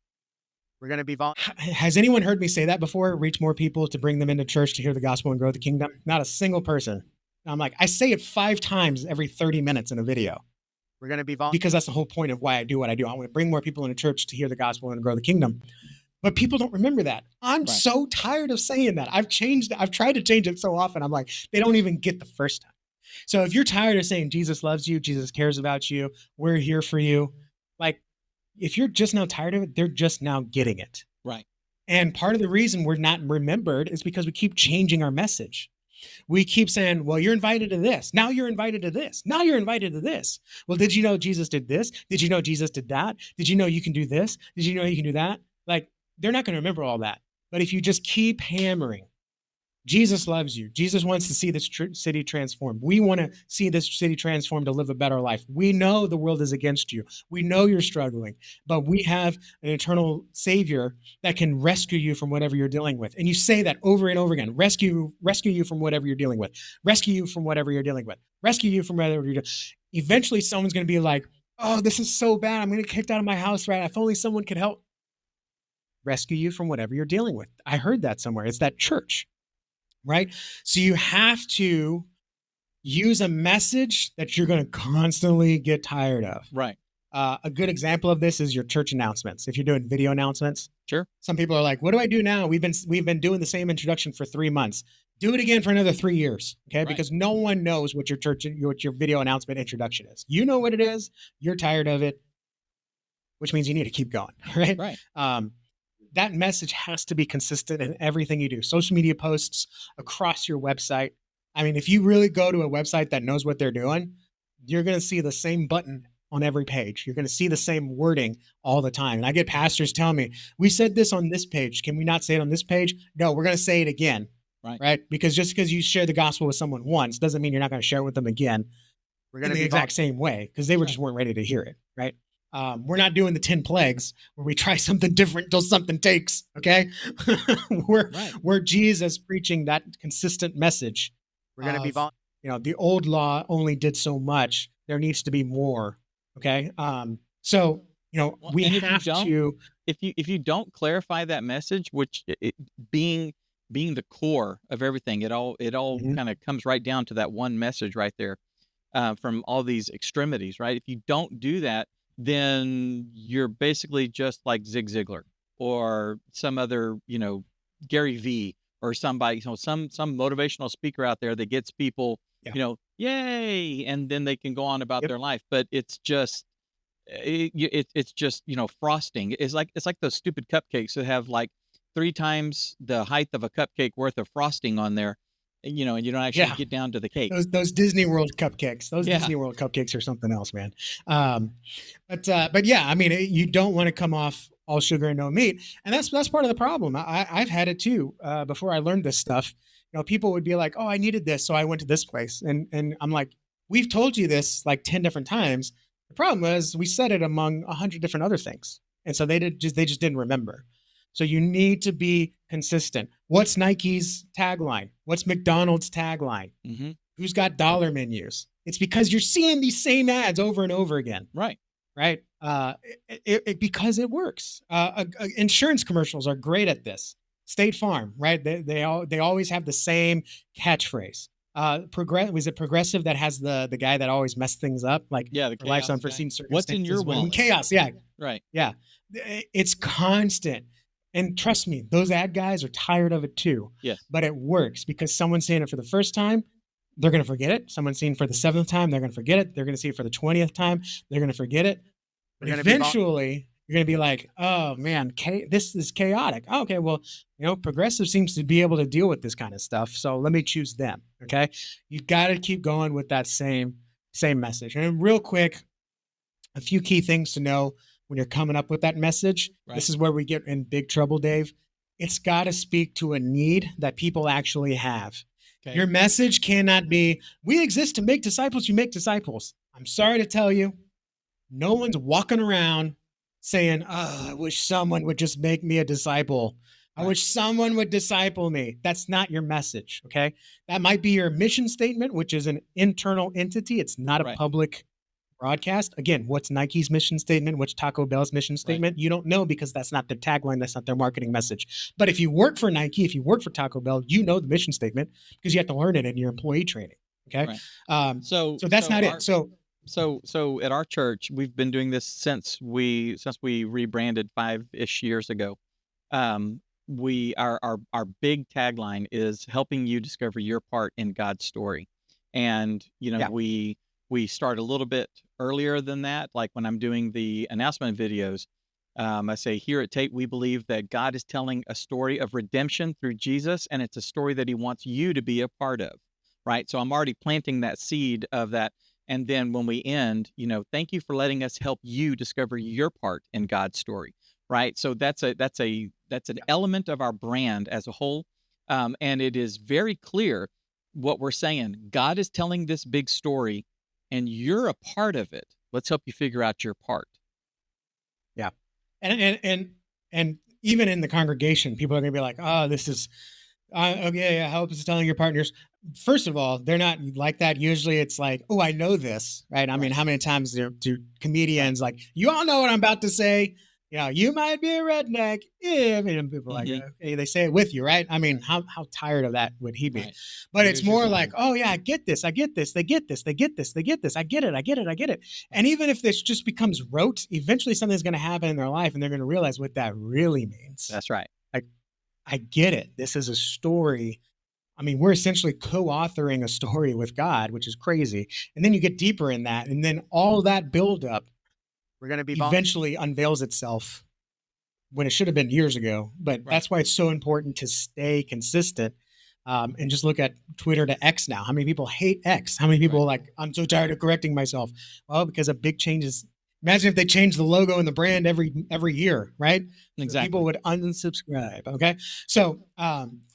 We're going to be Has anyone heard me say that before? Reach more people, to bring them into church, to hear the gospel and grow the kingdom? Not a single person. I'm like, I say it 5 times every 30 minutes in a video. We're going to be because that's the whole point of why I do what I do. I want to bring more people into church to hear the gospel and grow the kingdom. But people don't remember that. I'm so tired of saying that. I've tried to change it so often. I'm like, they don't even get the first time. So if you're tired of saying Jesus loves you, Jesus cares about you, we're here for you, like if you're just now tired of it, they're just now getting it. Right. And part of the reason we're not remembered is because we keep changing our message. We keep saying, well, you're invited to this. Now you're invited to this. Now you're invited to this. Well, did you know Jesus did this? Did you know Jesus did that? Did you know you can do this? Did you know you can do that? Like, they're not going to remember all that. But if you just keep hammering, Jesus loves you. Jesus wants to see this city transformed. We want to see this city transformed to live a better life. We know the world is against you. We know you're struggling, but we have an eternal Savior that can rescue you from whatever you're dealing with. And you say that over and over again. Rescue you from whatever you're dealing with. Rescue you from whatever you're dealing with. Rescue you from whatever you're doing. Eventually, someone's going to be like, oh, this is so bad. I'm going to get kicked out of my house, right? If only someone could help. Rescue you from whatever you're dealing with. I heard that somewhere. It's that church. Right? So you have to use a message that you're going to constantly get tired of. Right. A good example of this is your church announcements. If you're doing video announcements, sure. Some people are like, "What do I do now? We've been doing the same introduction for 3 months. Do it again for another 3 years, okay? Right. Because no one knows what your video announcement introduction is. You know what it is. You're tired of it, which means you need to keep going, right? Right. That message has to be consistent in everything you do. Social media posts, across your website. I mean, if you really go to a website that knows what they're doing, you're going to see the same button on every page. You're going to see the same wording all the time. And I get pastors telling me, we said this on this page. Can we not say it on this page? No, we're going to say it again. Right? Because just because you share the gospel with someone once doesn't mean you're not going to share it with them again We're going in to the be exact same way, because they just weren't ready to hear it. Right? We're not doing the 10 plagues where we try something different until something takes. Okay. we're Jesus preaching that consistent message. We're going to be the old law only did so much. There needs to be more. Okay. We have to, if you don't clarify that message, which being the core of everything, it all kind of comes right down to that one message right there, from all these extremities, right? If you don't do that, then you're basically just like Zig Ziglar or some other, Gary V or somebody, some motivational speaker out there that gets people, yay, and then they can go on about their life. But it's just, it's just, frosting. It's like those stupid cupcakes that have like 3 times the height of a cupcake worth of frosting on there. And you don't actually get down to the cake. Those Disney World cupcakes. Disney World cupcakes are something else, man. But yeah, I mean, you don't want to come off all sugar and no meat, and that's part of the problem. I've had it too. Before I learned this stuff, people would be like, "Oh, I needed this, so I went to this place," and I'm like, "We've told you this like 10 different times." The problem was we said it among 100 different other things, and so they just didn't remember. So you need to be consistent. What's Nike's tagline? What's McDonald's tagline? Mm-hmm. Who's got dollar menus? It's because you're seeing these same ads over and over again. Right. Because it works. Insurance commercials are great at this. State Farm, right? They always have the same catchphrase. Was it Progressive that has the guy that always messed things up? Like, the life's unforeseen circumstances. What's in your wallet? Chaos. Yeah. Right. Yeah. It's constant. And trust me, those ad guys are tired of it too. Yes. But it works because someone's saying it for the first time, they're going to forget it. Someone's seeing it for the 7th time, they're going to forget it. They're going to see it for the 20th time, they're going to forget it. But eventually, you're going to be like, oh man, this is chaotic. Oh, okay, well, progressive seems to be able to deal with this kind of stuff, so let me choose them. Okay, you got to keep going with that same message. And real quick, a few key things to know when you're coming up with that message. Right. This is where we get in big trouble, Dave. It's got to speak to a need that people actually have. Okay. Your message cannot be, we exist to make disciples, you make disciples. I'm sorry to tell you, no one's walking around saying, oh, I wish someone would just make me a disciple. I Right. wish someone would disciple me. That's not your message, okay? That might be your mission statement, which is an internal entity. It's not a Right. public broadcast. Again, what's Nike's mission statement? What's Taco Bell's mission statement? You don't know because that's not their tagline. That's not their marketing message. But if you work for Nike, if you work for Taco Bell, you know the mission statement because you have to learn it in your employee training. Okay. Right. So that's not it. So at our church, we've been doing this since we rebranded 5-ish years ago. Our big tagline is helping you discover your part in God's story. And Yeah. we start a little bit earlier than that. Like when I'm doing the announcement videos, I say, here at Tate, we believe that God is telling a story of redemption through Jesus, and it's a story that he wants you to be a part of, right? So I'm already planting that seed of that. And then when we end, thank you for letting us help you discover your part in God's story, right? So that's an element of our brand as a whole. And it is very clear what we're saying. God is telling this big story, and you're a part of it. Let's help you figure out your part. Yeah. And even in the congregation, people are going to be like, oh, this is, okay, help is telling your partners. First of all, they're not like that. Usually it's like, oh, I know this, right? I mean, how many times do comedians like, you all know what I'm about to say? You might be a redneck. Yeah, I mean, people like, okay, they say it with you, right? I mean, how tired of that would he be? Right. But it's more like, oh yeah, I get this. I get this. They get this. They get this. They get this. I get it. I get it. I get it. And even if this just becomes rote, eventually something's going to happen in their life and they're going to realize what that really means. That's right. I get it. This is a story. I mean, we're essentially co-authoring a story with God, which is crazy. And then you get deeper in that, and then all that buildup We're going to be eventually unveils itself when it should have been years ago. But that's why it's so important to stay consistent. And just look at Twitter to X now. How many people hate X? How many people are like, I'm so tired of correcting myself? Well, because a big change is. Imagine if they changed the logo and the brand every year, right? Exactly. People would unsubscribe. Okay. So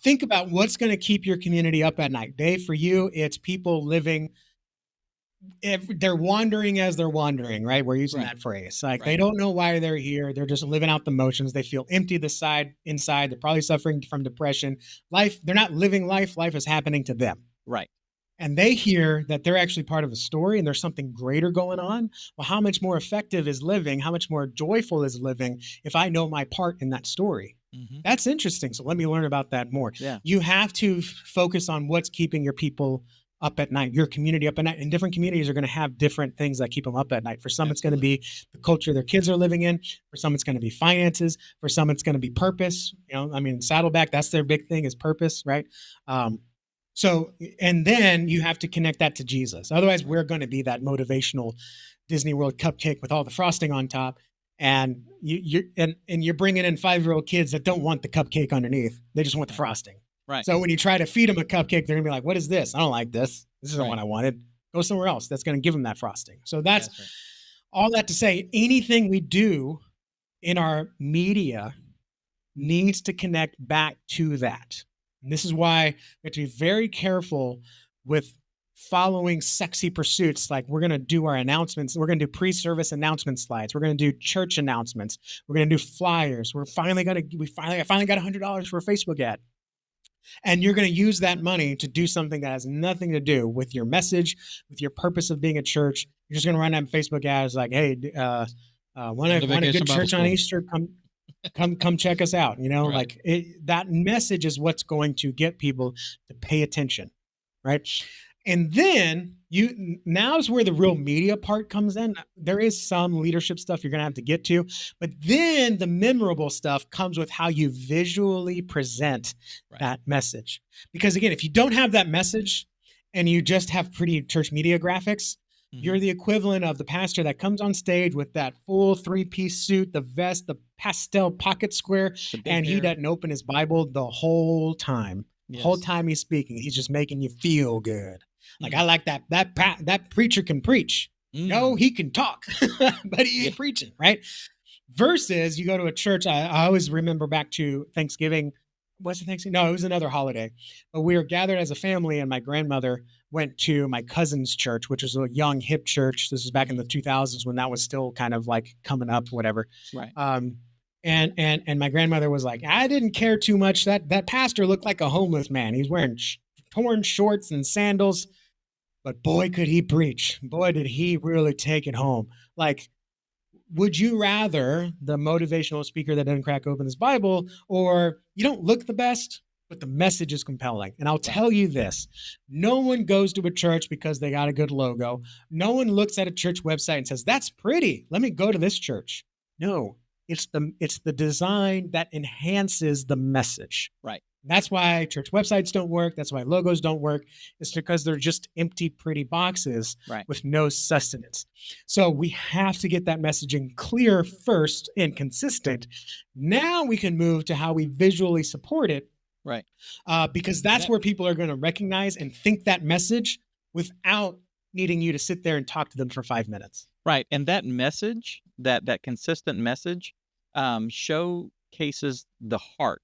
think about what's going to keep your community up at night. Dave, for you, it's people living. They're wandering as they're wandering, right? We're using that phrase. Like they don't know why they're here. They're just living out the motions. They feel empty inside. They're probably suffering from depression. They're not living life. Life is happening to them. Right. And they hear that they're actually part of a story and there's something greater going on. Well, how much more effective is living? How much more joyful is living if I know my part in that story? Mm-hmm. That's interesting. So let me learn about that more. Yeah. You have to focus on what's keeping your people up at night, your community up at night. And different communities are going to have different things that keep them up at night. For some, it's going to be the culture their kids are living in. For some, it's going to be finances. For some, it's going to be purpose. Saddleback, that's their big thing is purpose, right? So, and then you have to connect that to Jesus. Otherwise, we're going to be that motivational Disney World cupcake with all the frosting on top. And you're bringing in 5-year-old kids that don't want the cupcake underneath. They just want the frosting. Right. So when you try to feed them a cupcake, they're going to be like, what is this? I don't like this. This isn't what I wanted. Go somewhere else. That's going to give them that frosting. So that's all that to say. Anything we do in our media needs to connect back to that. And this is why we have to be very careful with following sexy pursuits. Like we're going to do our announcements. We're going to do pre-service announcement slides. We're going to do church announcements. We're going to do flyers. I finally got $100 for a Facebook ad. And you're going to use that money to do something that has nothing to do with your message, with your purpose of being a church. You're just going to run that Facebook ads like, hey, want a good church on Easter? Come check us out. That message is what's going to get people to pay attention, right? And then now's where the real media part comes in. There is some leadership stuff you're going to have to get to, but then the memorable stuff comes with how you visually present that message. Because again, if you don't have that message and you just have pretty church media graphics, You're the equivalent of the pastor that comes on stage with that full three-piece suit, the vest, the pastel pocket square, The big and he hair. doesn't open his Bible the whole time. The whole Yes. time he's speaking, he's just making you feel good. Like, Mm. I like that preacher can preach. No, Mm. he can talk, but he ain't Yeah. preaching, right? Versus you go to a church. I always remember back to Thanksgiving. Was it Thanksgiving? No, it was another holiday. But we were gathered as a family, and my grandmother went to my cousin's church, which was a young, hip church. This was back in the 2000s when that was still kind of like coming up, whatever. Right. And my grandmother was like, I didn't care too much. That pastor looked like a homeless man. He's wearing torn shorts and sandals, but boy, could he preach. Boy, did he really take it home. Like, would you rather the motivational speaker that doesn't crack open his Bible, or you don't look the best, but the message is compelling? And I'll tell you this, no one goes to a church because they got a good logo. No one looks at a church website and says, that's pretty, let me go to this church. No, it's the design that enhances the message. Right. That's why church websites don't work. That's why logos don't work. It's because they're just empty, pretty boxes Right. with no sustenance. So we have to get that messaging clear first and consistent. Now we can move to how we visually support it. Right. Because that's where people are going to recognize and think that message without needing you to sit there and talk to them for 5 minutes. Right. And that message, that consistent message, showcases the heart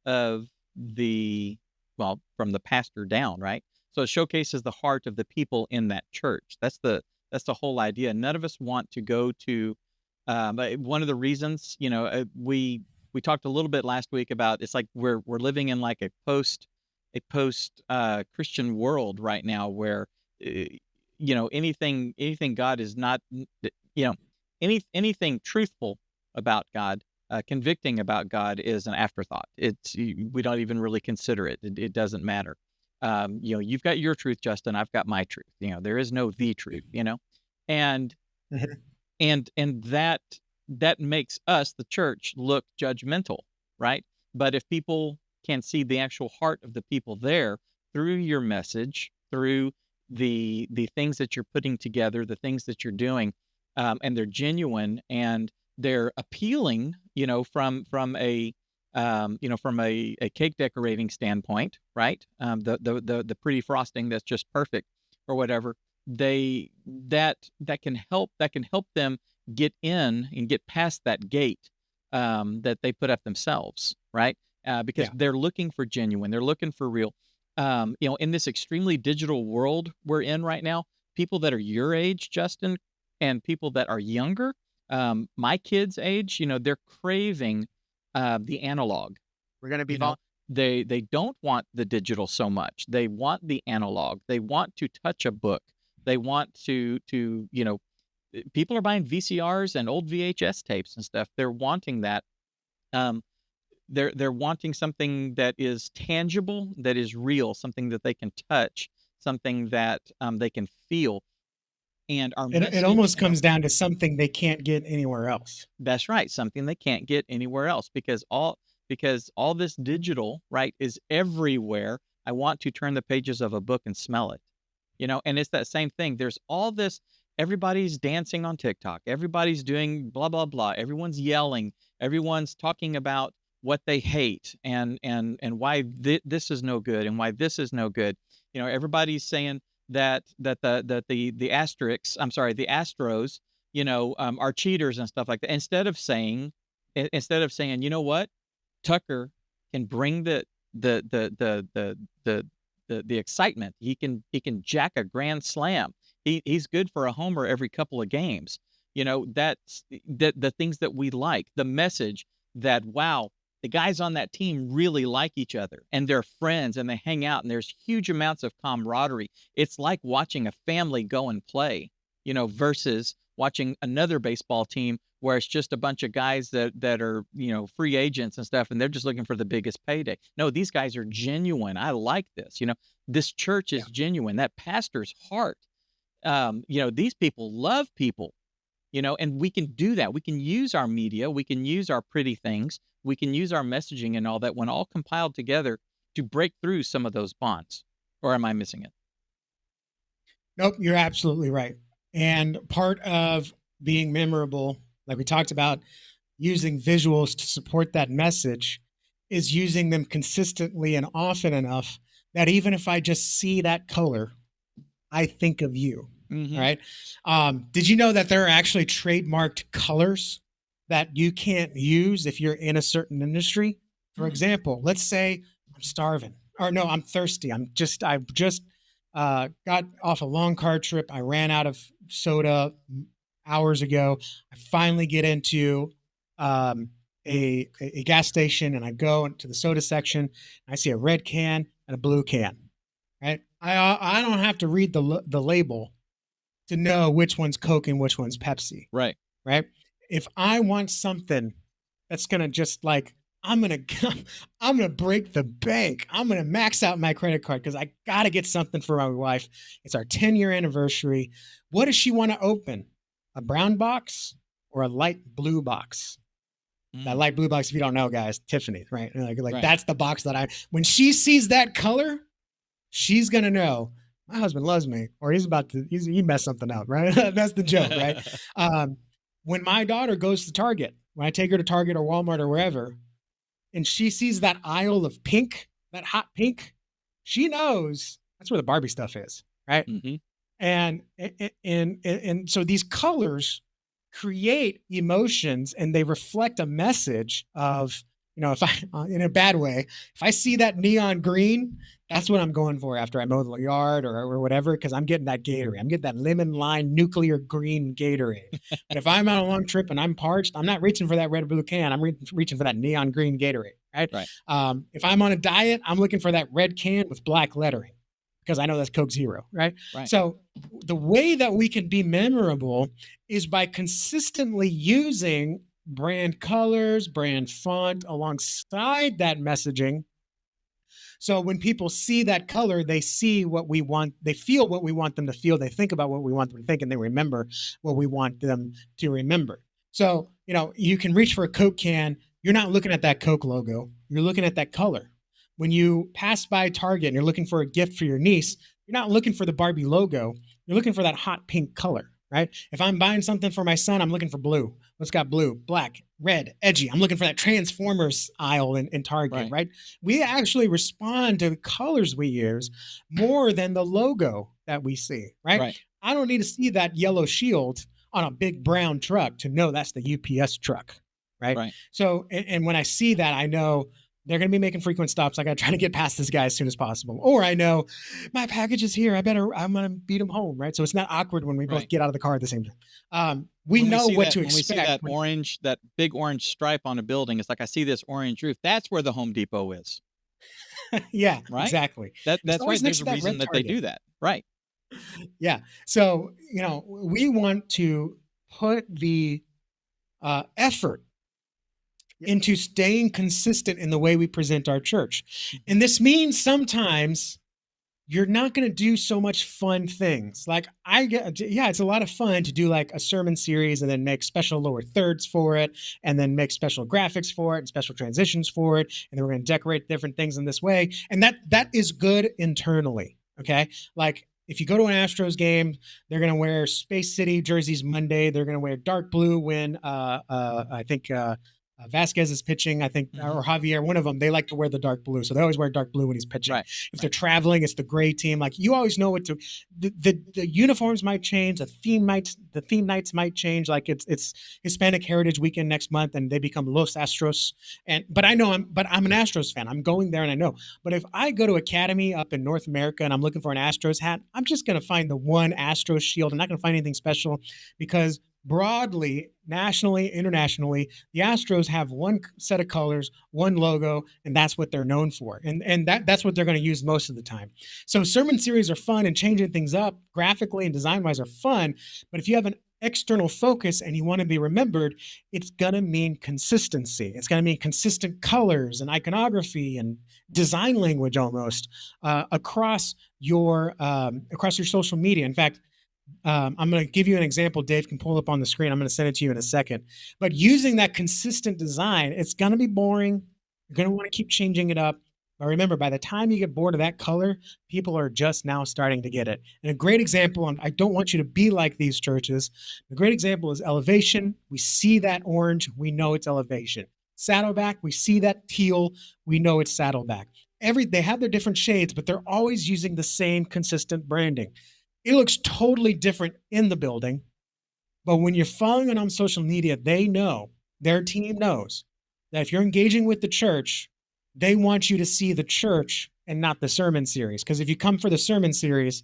of from the pastor down, right? So it showcases the heart of the people in that church. That's the whole idea. None of us want to go to one of the reasons, we talked a little bit last week about, it's like we're living in like a post Christian world right now, where anything God is not, anything truthful about God, convicting about God, is an afterthought. We don't even really consider it. It doesn't matter. You've got your truth, Justin. I've got my truth. There is no the truth. And and that makes us, the church, look judgmental, right? But if people can see the actual heart of the people there through your message, through the things that you're putting together, the things that you're doing, and they're genuine and they're appealing, from a cake decorating standpoint, right? The pretty frosting that's just perfect or whatever. That can help them get in and get past that gate that they put up themselves, right? Because they're looking for genuine, they're looking for real. In this extremely digital world we're in right now, people that are your age, Justin, and people that are younger, my kids' age, they're craving the analog. We're going to be They don't want the digital so much. They want the analog. They want to touch a book. They want to people are buying VCRs and old VHS tapes and stuff. They're wanting that. They're wanting something that is tangible, that is real, something that they can touch, something that they can feel. And it almost comes down to something they can't get anywhere else. That's right, something they can't get anywhere else, because all this digital, right, is everywhere. I want to turn the pages of a book and smell it. And it's that same thing. There's all this, everybody's dancing on TikTok. Everybody's doing blah, blah, blah. Everyone's yelling. Everyone's talking about what they hate and why this is no good and why this is no good. Everybody's saying that the Asterix, I'm sorry, the Astros, are cheaters and stuff like that. Instead of saying, you know what, Tucker can bring the excitement. He can jack a grand slam. He's good for a homer every couple of games. That's the things that we like. The message that, wow, the guys on that team really like each other and they're friends and they hang out and there's huge amounts of camaraderie. It's like watching a family go and play, versus watching another baseball team where it's just a bunch of guys that are, free agents and stuff, and they're just looking for the biggest payday. No, these guys are genuine. I like this. This church is genuine. That pastor's heart. These people love people, and we can do that. We can use our media. We can use our pretty things. We can use our messaging and all that, when all compiled together, to break through some of those bonds. Or am I missing it? Nope, you're absolutely right. And part of being memorable, like we talked about, using visuals to support that message is using them consistently and often enough that even if I just see that color, I think of you. Mm-hmm. All right. Did you know that there are actually trademarked colors that you can't use if you're in a certain industry? For example, let's say I'm starving, or no, I'm thirsty. I've just got off a long car trip. I ran out of soda hours ago. I finally get into um, a gas station and I go into the soda section. And I see a red can and a blue can. Right? I don't have to read the label to know which one's Coke and which one's Pepsi. Right. Right? If I want something that's gonna just like I'm gonna I'm gonna break the bank. I'm gonna max out my credit card because I gotta get something for my wife. It's our 10-year anniversary. What does she want to open? A brown box or a light blue box? That light blue box, if you don't know, guys, Tiffany, right? Like Right. that's the box that when she sees that color, she's gonna know my husband loves me, or he messed something up, right? That's the joke, right? Um, when my daughter goes to Target, when I take her to Target or Walmart or wherever, and she sees that aisle of pink, that hot pink, she knows that's where the Barbie stuff is, right? Mm-hmm. And so these colors create emotions and they reflect a message of, if I in a bad way, if I see that neon green, that's what I'm going for after I mow the yard or whatever, because I'm getting that Gatorade. I'm getting that lemon lime nuclear green Gatorade. But if I'm on a long trip and I'm parched, I'm not reaching for that red or blue can. I'm reaching for that neon green Gatorade, right? Right. If I'm on a diet, I'm looking for that red can with black lettering because I know that's Coke Zero, right? Right. So the way that we can be memorable is by consistently using brand colors, brand font alongside that messaging. So when people see that color, they see what we want, they feel what we want them to feel, they think about what we want them to think, and they remember what we want them to remember. So, you can reach for a Coke can, you're not looking at that Coke logo, you're looking at that color. When you pass by Target and you're looking for a gift for your niece, you're not looking for the Barbie logo, you're looking for that hot pink color, right? If I'm buying something for my son, I'm looking for blue. What's got blue, black, red, edgy? I'm looking for that Transformers aisle in Target, right? We actually respond to the colors we use more than the logo that we see, right? Right. I don't need to see that yellow shield on a big brown truck to know that's the UPS truck, right? Right. So, and when I see that, I know they're going to be making frequent stops. I got to try to get past this guy as soon as possible. Or I know my package is here. I'm going to beat him home, right? So it's not awkward when we both get out of the car at the same time. We know what to expect. When we see that orange, that big orange stripe on a building, it's like I see this orange roof. That's where the Home Depot is. Yeah, right. Exactly. That's right. There's a reason that they do that. Right. Yeah. So, we want to put the effort into staying consistent in the way we present our church. And this means sometimes you're not going to do so much fun things. Like it's a lot of fun to do like a sermon series and then make special lower thirds for it and then make special graphics for it and special transitions for it. And then we're going to decorate different things in this way. And that is good internally. Okay. Like if you go to an Astros game, they're going to wear Space City jerseys Monday. They're going to wear dark blue when I think Vasquez is pitching, I think, or Javier, one of them, they like to wear the dark blue. So they always wear dark blue when he's pitching. Right. If they're traveling, it's the gray team. Like you always know what to, the uniforms might change. The theme nights might change. Like it's Hispanic Heritage Weekend next month and they become Los Astros. But I'm an Astros fan. I'm going there and I know. But if I go to Academy up in North America and I'm looking for an Astros hat, I'm just going to find the one Astros shield. I'm not going to find anything special because broadly, nationally, internationally, the Astros have one set of colors, one logo, and that's what they're known for. And that's what they're going to use most of the time. So sermon series are fun and changing things up graphically and design-wise are fun. But if you have an external focus and you want to be remembered, it's going to mean consistency. It's going to mean consistent colors and iconography and design language almost across your social media. In fact, I'm going to give you an example. Dave can pull up on the screen. I'm going to send it to you in a second. But using that consistent design, it's going to be boring. You're going to want to keep changing it up. But remember, by the time you get bored of that color, people are just now starting to get it. And a great example, and I don't want you to be like these churches. A great example is Elevation. We see that orange, we know it's Elevation. Saddleback, we see that teal, we know it's Saddleback. They have their different shades, but they're always using the same consistent branding. It looks totally different in the building, but when you're following it on social media, they know, their team knows that if you're engaging with the church, they want you to see the church and not the sermon series. Because if you come for the sermon series,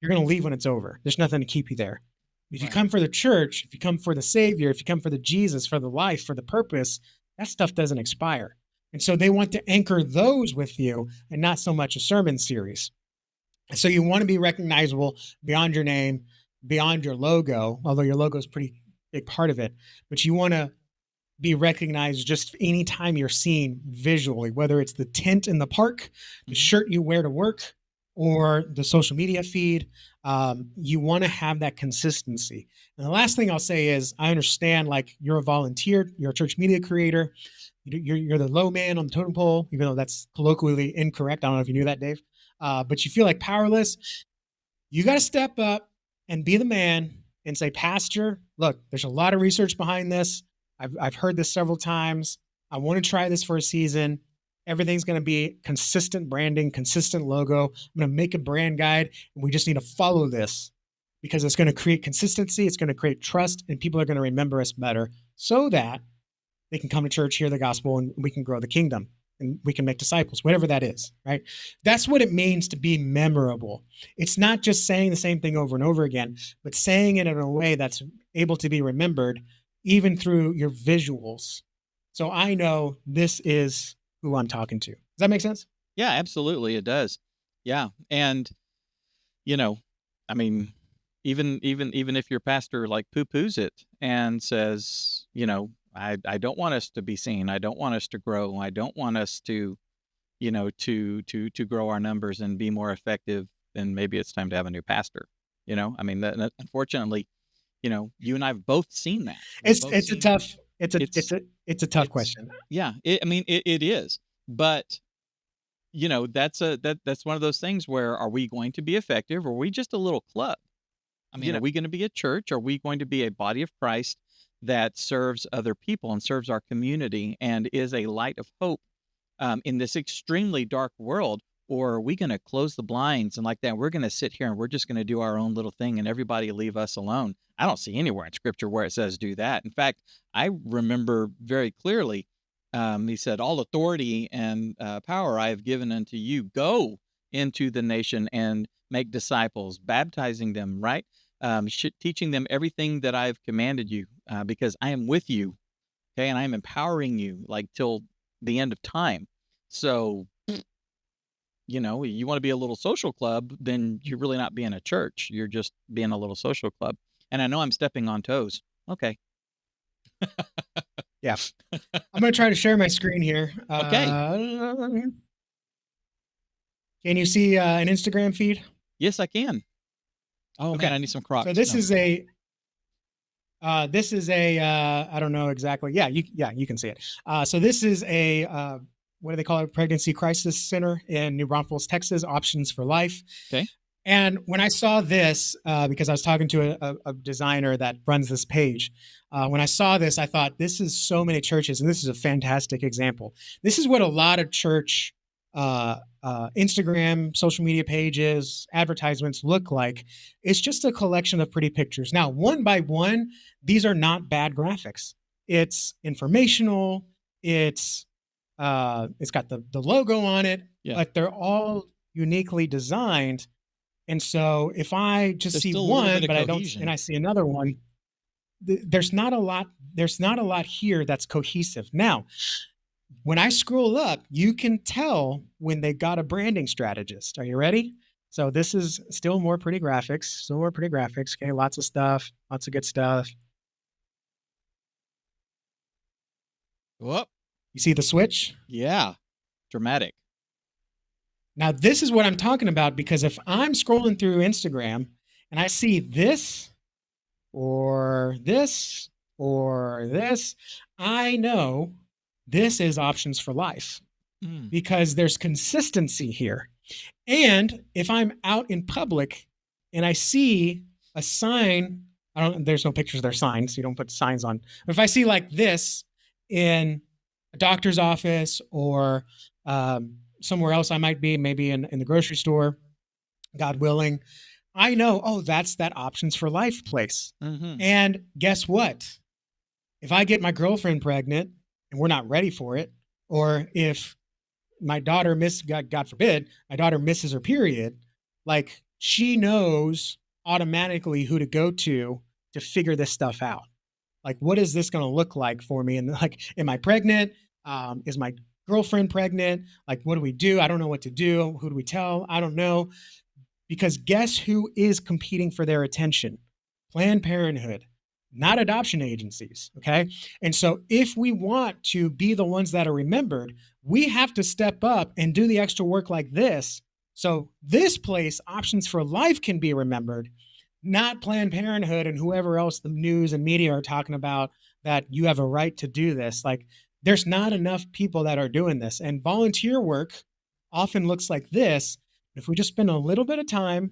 you're going to leave when it's over. There's nothing to keep you there. If you come for the church, if you come for the Savior, if you come for the Jesus, for the life, for the purpose, that stuff doesn't expire. And so they want to anchor those with you and not so much a sermon series. And so you want to be recognizable beyond your name, beyond your logo, although your logo is a pretty big part of it, but you want to be recognized just anytime you're seen visually, whether it's the tent in the park, the shirt you wear to work, or the social media feed. You want to have that consistency. And the last thing I'll say is, I understand, like, you're a volunteer, you're a church media creator, you're the low man on the totem pole, even though that's colloquially incorrect. I don't know if you knew that, Dave. But you feel like powerless. You got to step up and be the man and say, Pastor, look, there's a lot of research behind this. I've heard this several times. I want to try this for a season. Everything's going to be consistent branding, consistent logo. I'm going to make a brand guide, and we just need to follow this because it's going to create consistency. It's going to create trust, and people are going to remember us better so that they can come to church, hear the gospel, and we can grow the kingdom and we can make disciples, whatever that is, right? That's what it means to be memorable. It's not just saying the same thing over and over again, but saying it in a way that's able to be remembered even through your visuals. So I know this is who I'm talking to. Does that make sense? Yeah, absolutely. It does. Yeah. And, I mean, even if your pastor like poo-poos it and says, I don't want us to be seen. I don't want us to grow. I don't want us to, to grow our numbers and be more effective. Then maybe it's time to have a new pastor. I mean, that unfortunately, you and I have both seen that. It's a tough question. Yeah, it is. But that's one of those things where, are we going to be effective, or are we just a little club? I mean, are we going to be a church? Are we going to be a body of Christ that serves other people and serves our community and is a light of hope in this extremely dark world? Or are we going to close the blinds and like that? We're going to sit here and we're just going to do our own little thing and everybody leave us alone. I don't see anywhere in Scripture where it says do that. In fact, I remember very clearly, he said, all authority and power I have given unto you. Go into the nation and make disciples, baptizing them, right? Teaching them everything that I've commanded you, because I am with you, okay? And I am empowering you, like, till the end of time. So, you want to be a little social club, then you're really not being a church. You're just being a little social club. And I know I'm stepping on toes. Okay. Yeah. I'm going to try to share my screen here. Okay. Can you see an Instagram feed? Yes, I can. Oh, okay. Man, I need some Crocs. So this is a, I don't know exactly. Yeah, you can see it. So this is a, what do they call it? Pregnancy Crisis Center in New Braunfels, Texas, Options for Life. Okay. And when I saw this, because I was talking to a designer that runs this page, when I saw this, I thought, this is so many churches, and this is a fantastic example. This is what a lot of church Instagram, social media pages, advertisements look like. It's just a collection of pretty pictures. Now, one by one, these are not bad graphics. It's informational. It's got the logo on it, but they're all uniquely designed. And so if I just see one, but I don't, and I see another one, there's not a lot here that's cohesive. Now, when I scroll up, you can tell when they got a branding strategist. Are you ready? So this is still more pretty graphics. Okay, lots of stuff, lots of good stuff. Whoop. You see the switch? Yeah, dramatic. Now, this is what I'm talking about, because if I'm scrolling through Instagram and I see this or this or this, I know this is Options for Life. because there's consistency here. And if I'm out in public and I see a sign, there's no pictures, there's signs. You don't put signs on. But if I see like this in a doctor's office or somewhere else I might be, maybe in the grocery store, God willing, I know, oh, that's that Options for Life place. Mm-hmm. And guess what? If I get my girlfriend pregnant and we're not ready for it, or if my daughter God forbid, my daughter misses her period, like she knows automatically who to go to figure this stuff out. Like, what is this going to look like for me? And like, am I pregnant? Is my girlfriend pregnant? Like, what do we do? I don't know what to do. Who do we tell? I don't know. Because guess who is competing for their attention? Planned Parenthood, not adoption agencies. Okay. And so if we want to be the ones that are remembered, we have to step up and do the extra work like this. So this place, Options for Life, can be remembered, not Planned Parenthood and whoever else the news and media are talking about that you have a right to do this. Like, there's not enough people that are doing this. And volunteer work often looks like this. If we just spend a little bit of time,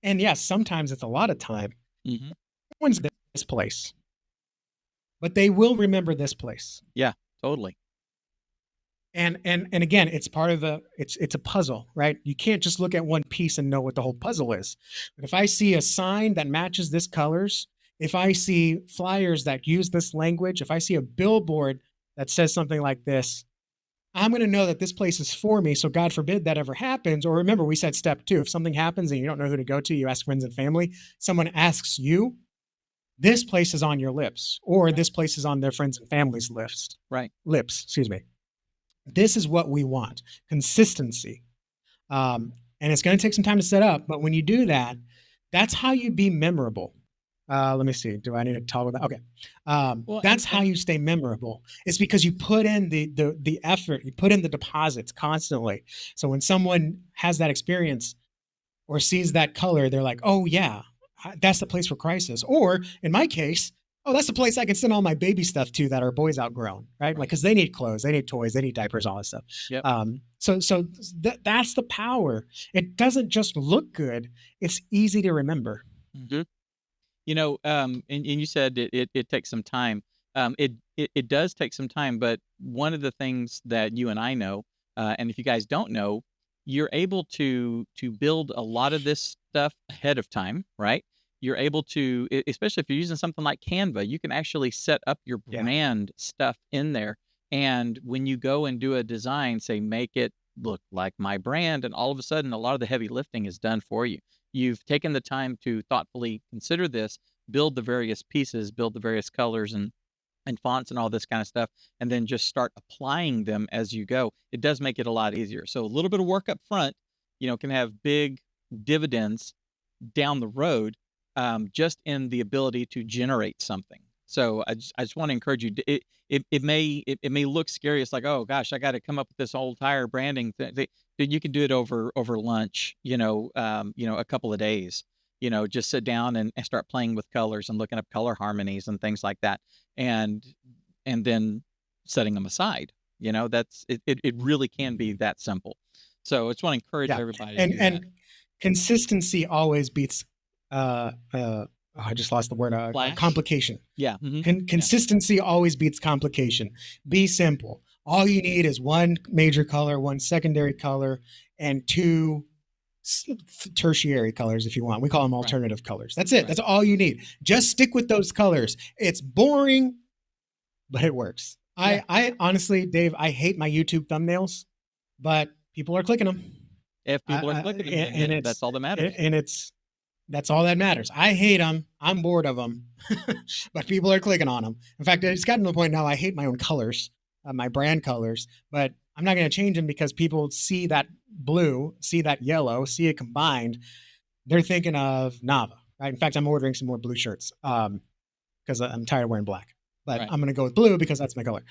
and yes, sometimes it's a lot of time, everyone's this place, but they will remember this place. Yeah, totally. And again, it's part of it's a puzzle, right? You can't just look at one piece and know what the whole puzzle is. But if I see a sign that matches this colors, if I see flyers that use this language, if I see a billboard that says something like this, I'm going to know that this place is for me. So God forbid that ever happens. Or remember, we said step 2, if something happens and you don't know who to go to, you ask friends and family. Someone asks you, this place is on your lips, or this place is on their friends and family's list. Right. Lips, excuse me. This is what we want, consistency. And it's going to take some time to set up. But when you do that, that's how you be memorable. Let me see. Do I need to talk about that? Okay. That's how you stay memorable. It's because you put in the effort, you put in the deposits constantly. So when someone has that experience or sees that color, they're like, oh yeah, that's the place where Christ is. Or in my case, oh, that's the place I can send all my baby stuff to that our boys outgrown, right? Like, because they need clothes, they need toys, they need diapers, all that stuff. Yep. So that's the power. It doesn't just look good; it's easy to remember. Mm-hmm. You know, and you said it takes some time. It does take some time, but one of the things that you and I know, and if you guys don't know, you're able to build a lot of this stuff ahead of time, right? You're able to, especially if you're using something like Canva, you can actually set up your brand stuff in there. And when you go and do a design, say, make it look like my brand, and all of a sudden, a lot of the heavy lifting is done for you. You've taken the time to thoughtfully consider this, build the various pieces, build the various colors and fonts and all this kind of stuff, and then just start applying them as you go. It does make it a lot easier. So a little bit of work up front, can have big dividends down the road, just in the ability to generate something. So I just want to encourage you. It may look scary. It's like, oh gosh, I got to come up with this whole entire branding thing. You can do it over lunch. A couple of days. Just sit down and start playing with colors and looking up color harmonies and things like that, and then setting them aside. That's it. It really can be that simple. So I just want to encourage everybody. And consistency always beats. I just lost the word. Complication. Yeah. Mm-hmm. Consistency always beats complication. Be simple. All you need is one major color, one secondary color, and 2 tertiary colors if you want. We call them alternative colors. That's it. That's all you need. Just stick with those colors. It's boring, but it works. Yeah. I honestly, Dave, I hate my YouTube thumbnails, but people are clicking them. If people are clicking them, and that's all that matters. And that's all that matters. I hate them. I'm bored of them, but people are clicking on them. In fact, it's gotten to the point now I hate my own colors, my brand colors, but I'm not going to change them because people see that blue, see that yellow, see it combined. They're thinking of Nava, right? In fact, I'm ordering some more blue shirts because I'm tired of wearing black, but I'm going to go with blue because that's my color.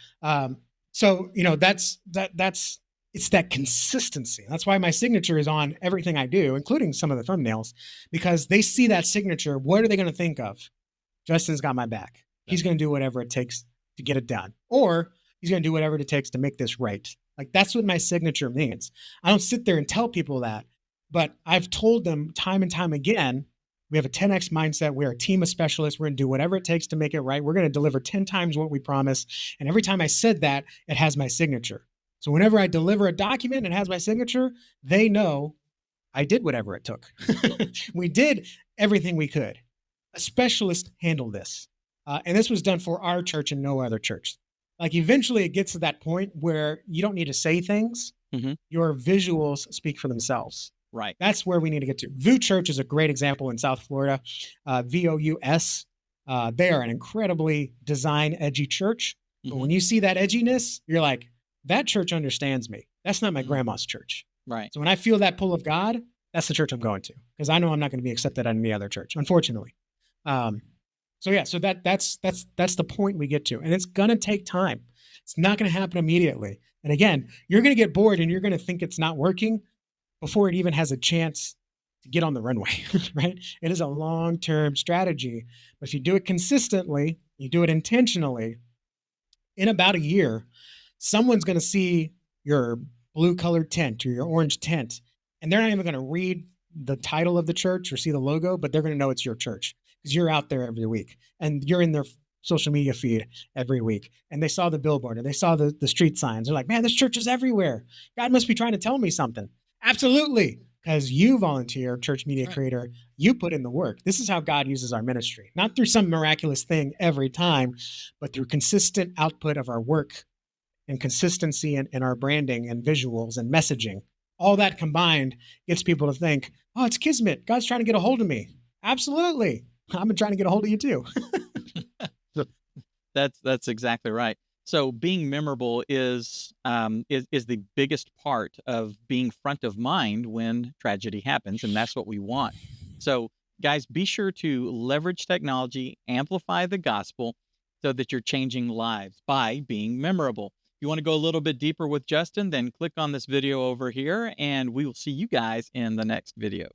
So, it's that consistency. That's why my signature is on everything I do, including some of the thumbnails, because they see that signature. What are they going to think of? Justin's got my back. He's going to do whatever it takes to get it done, or he's going to do whatever it takes to make this right. Like that's what my signature means. I don't sit there and tell people that, but I've told them time and time again, we have a 10x mindset. We're a team of specialists. We're going to do whatever it takes to make it right. We're going to deliver 10 times what we promise. And every time I said that, it has my signature. So whenever I deliver a document and it has my signature, they know I did whatever it took. We did everything we could. A specialist handled this. And this was done for our church and no other church. Like eventually it gets to that point where you don't need to say things. Your visuals speak for themselves. Right. That's where we need to get to. VOUS Church is a great example in South Florida. VOUS. They are an incredibly design edgy church. But when you see that edginess, you're like, that church understands me. That's not my grandma's church. Right. So when I feel that pull of God, that's the church I'm going to, because I know I'm not going to be accepted at any other church, unfortunately. So that's the point we get to, and it's going to take time. It's not going to happen immediately. And again, you're going to get bored and you're going to think it's not working before it even has a chance to get on the runway, right? It is a long-term strategy, but if you do it consistently, you do it intentionally, in about a year, someone's going to see your blue colored tent or your orange tent, and they're not even going to read the title of the church or see the logo, but they're going to know it's your church because you're out there every week and you're in their social media feed every week. And they saw the billboard or they saw the street signs. They're like, man, this church is everywhere. God must be trying to tell me something. Absolutely. Because you volunteer, church media creator, you put in the work. This is how God uses our ministry, not through some miraculous thing every time, but through consistent output of our work and consistency in our branding and visuals and messaging. All that combined gets people to think, oh, it's Kismet. God's trying to get a hold of me. Absolutely. I'm trying to get a hold of you too. That's exactly right. So being memorable is the biggest part of being front of mind when tragedy happens, and that's what we want. So guys, be sure to leverage technology, amplify the gospel so that you're changing lives by being memorable. If you want to go a little bit deeper with Justin, then click on this video over here, and we will see you guys in the next video.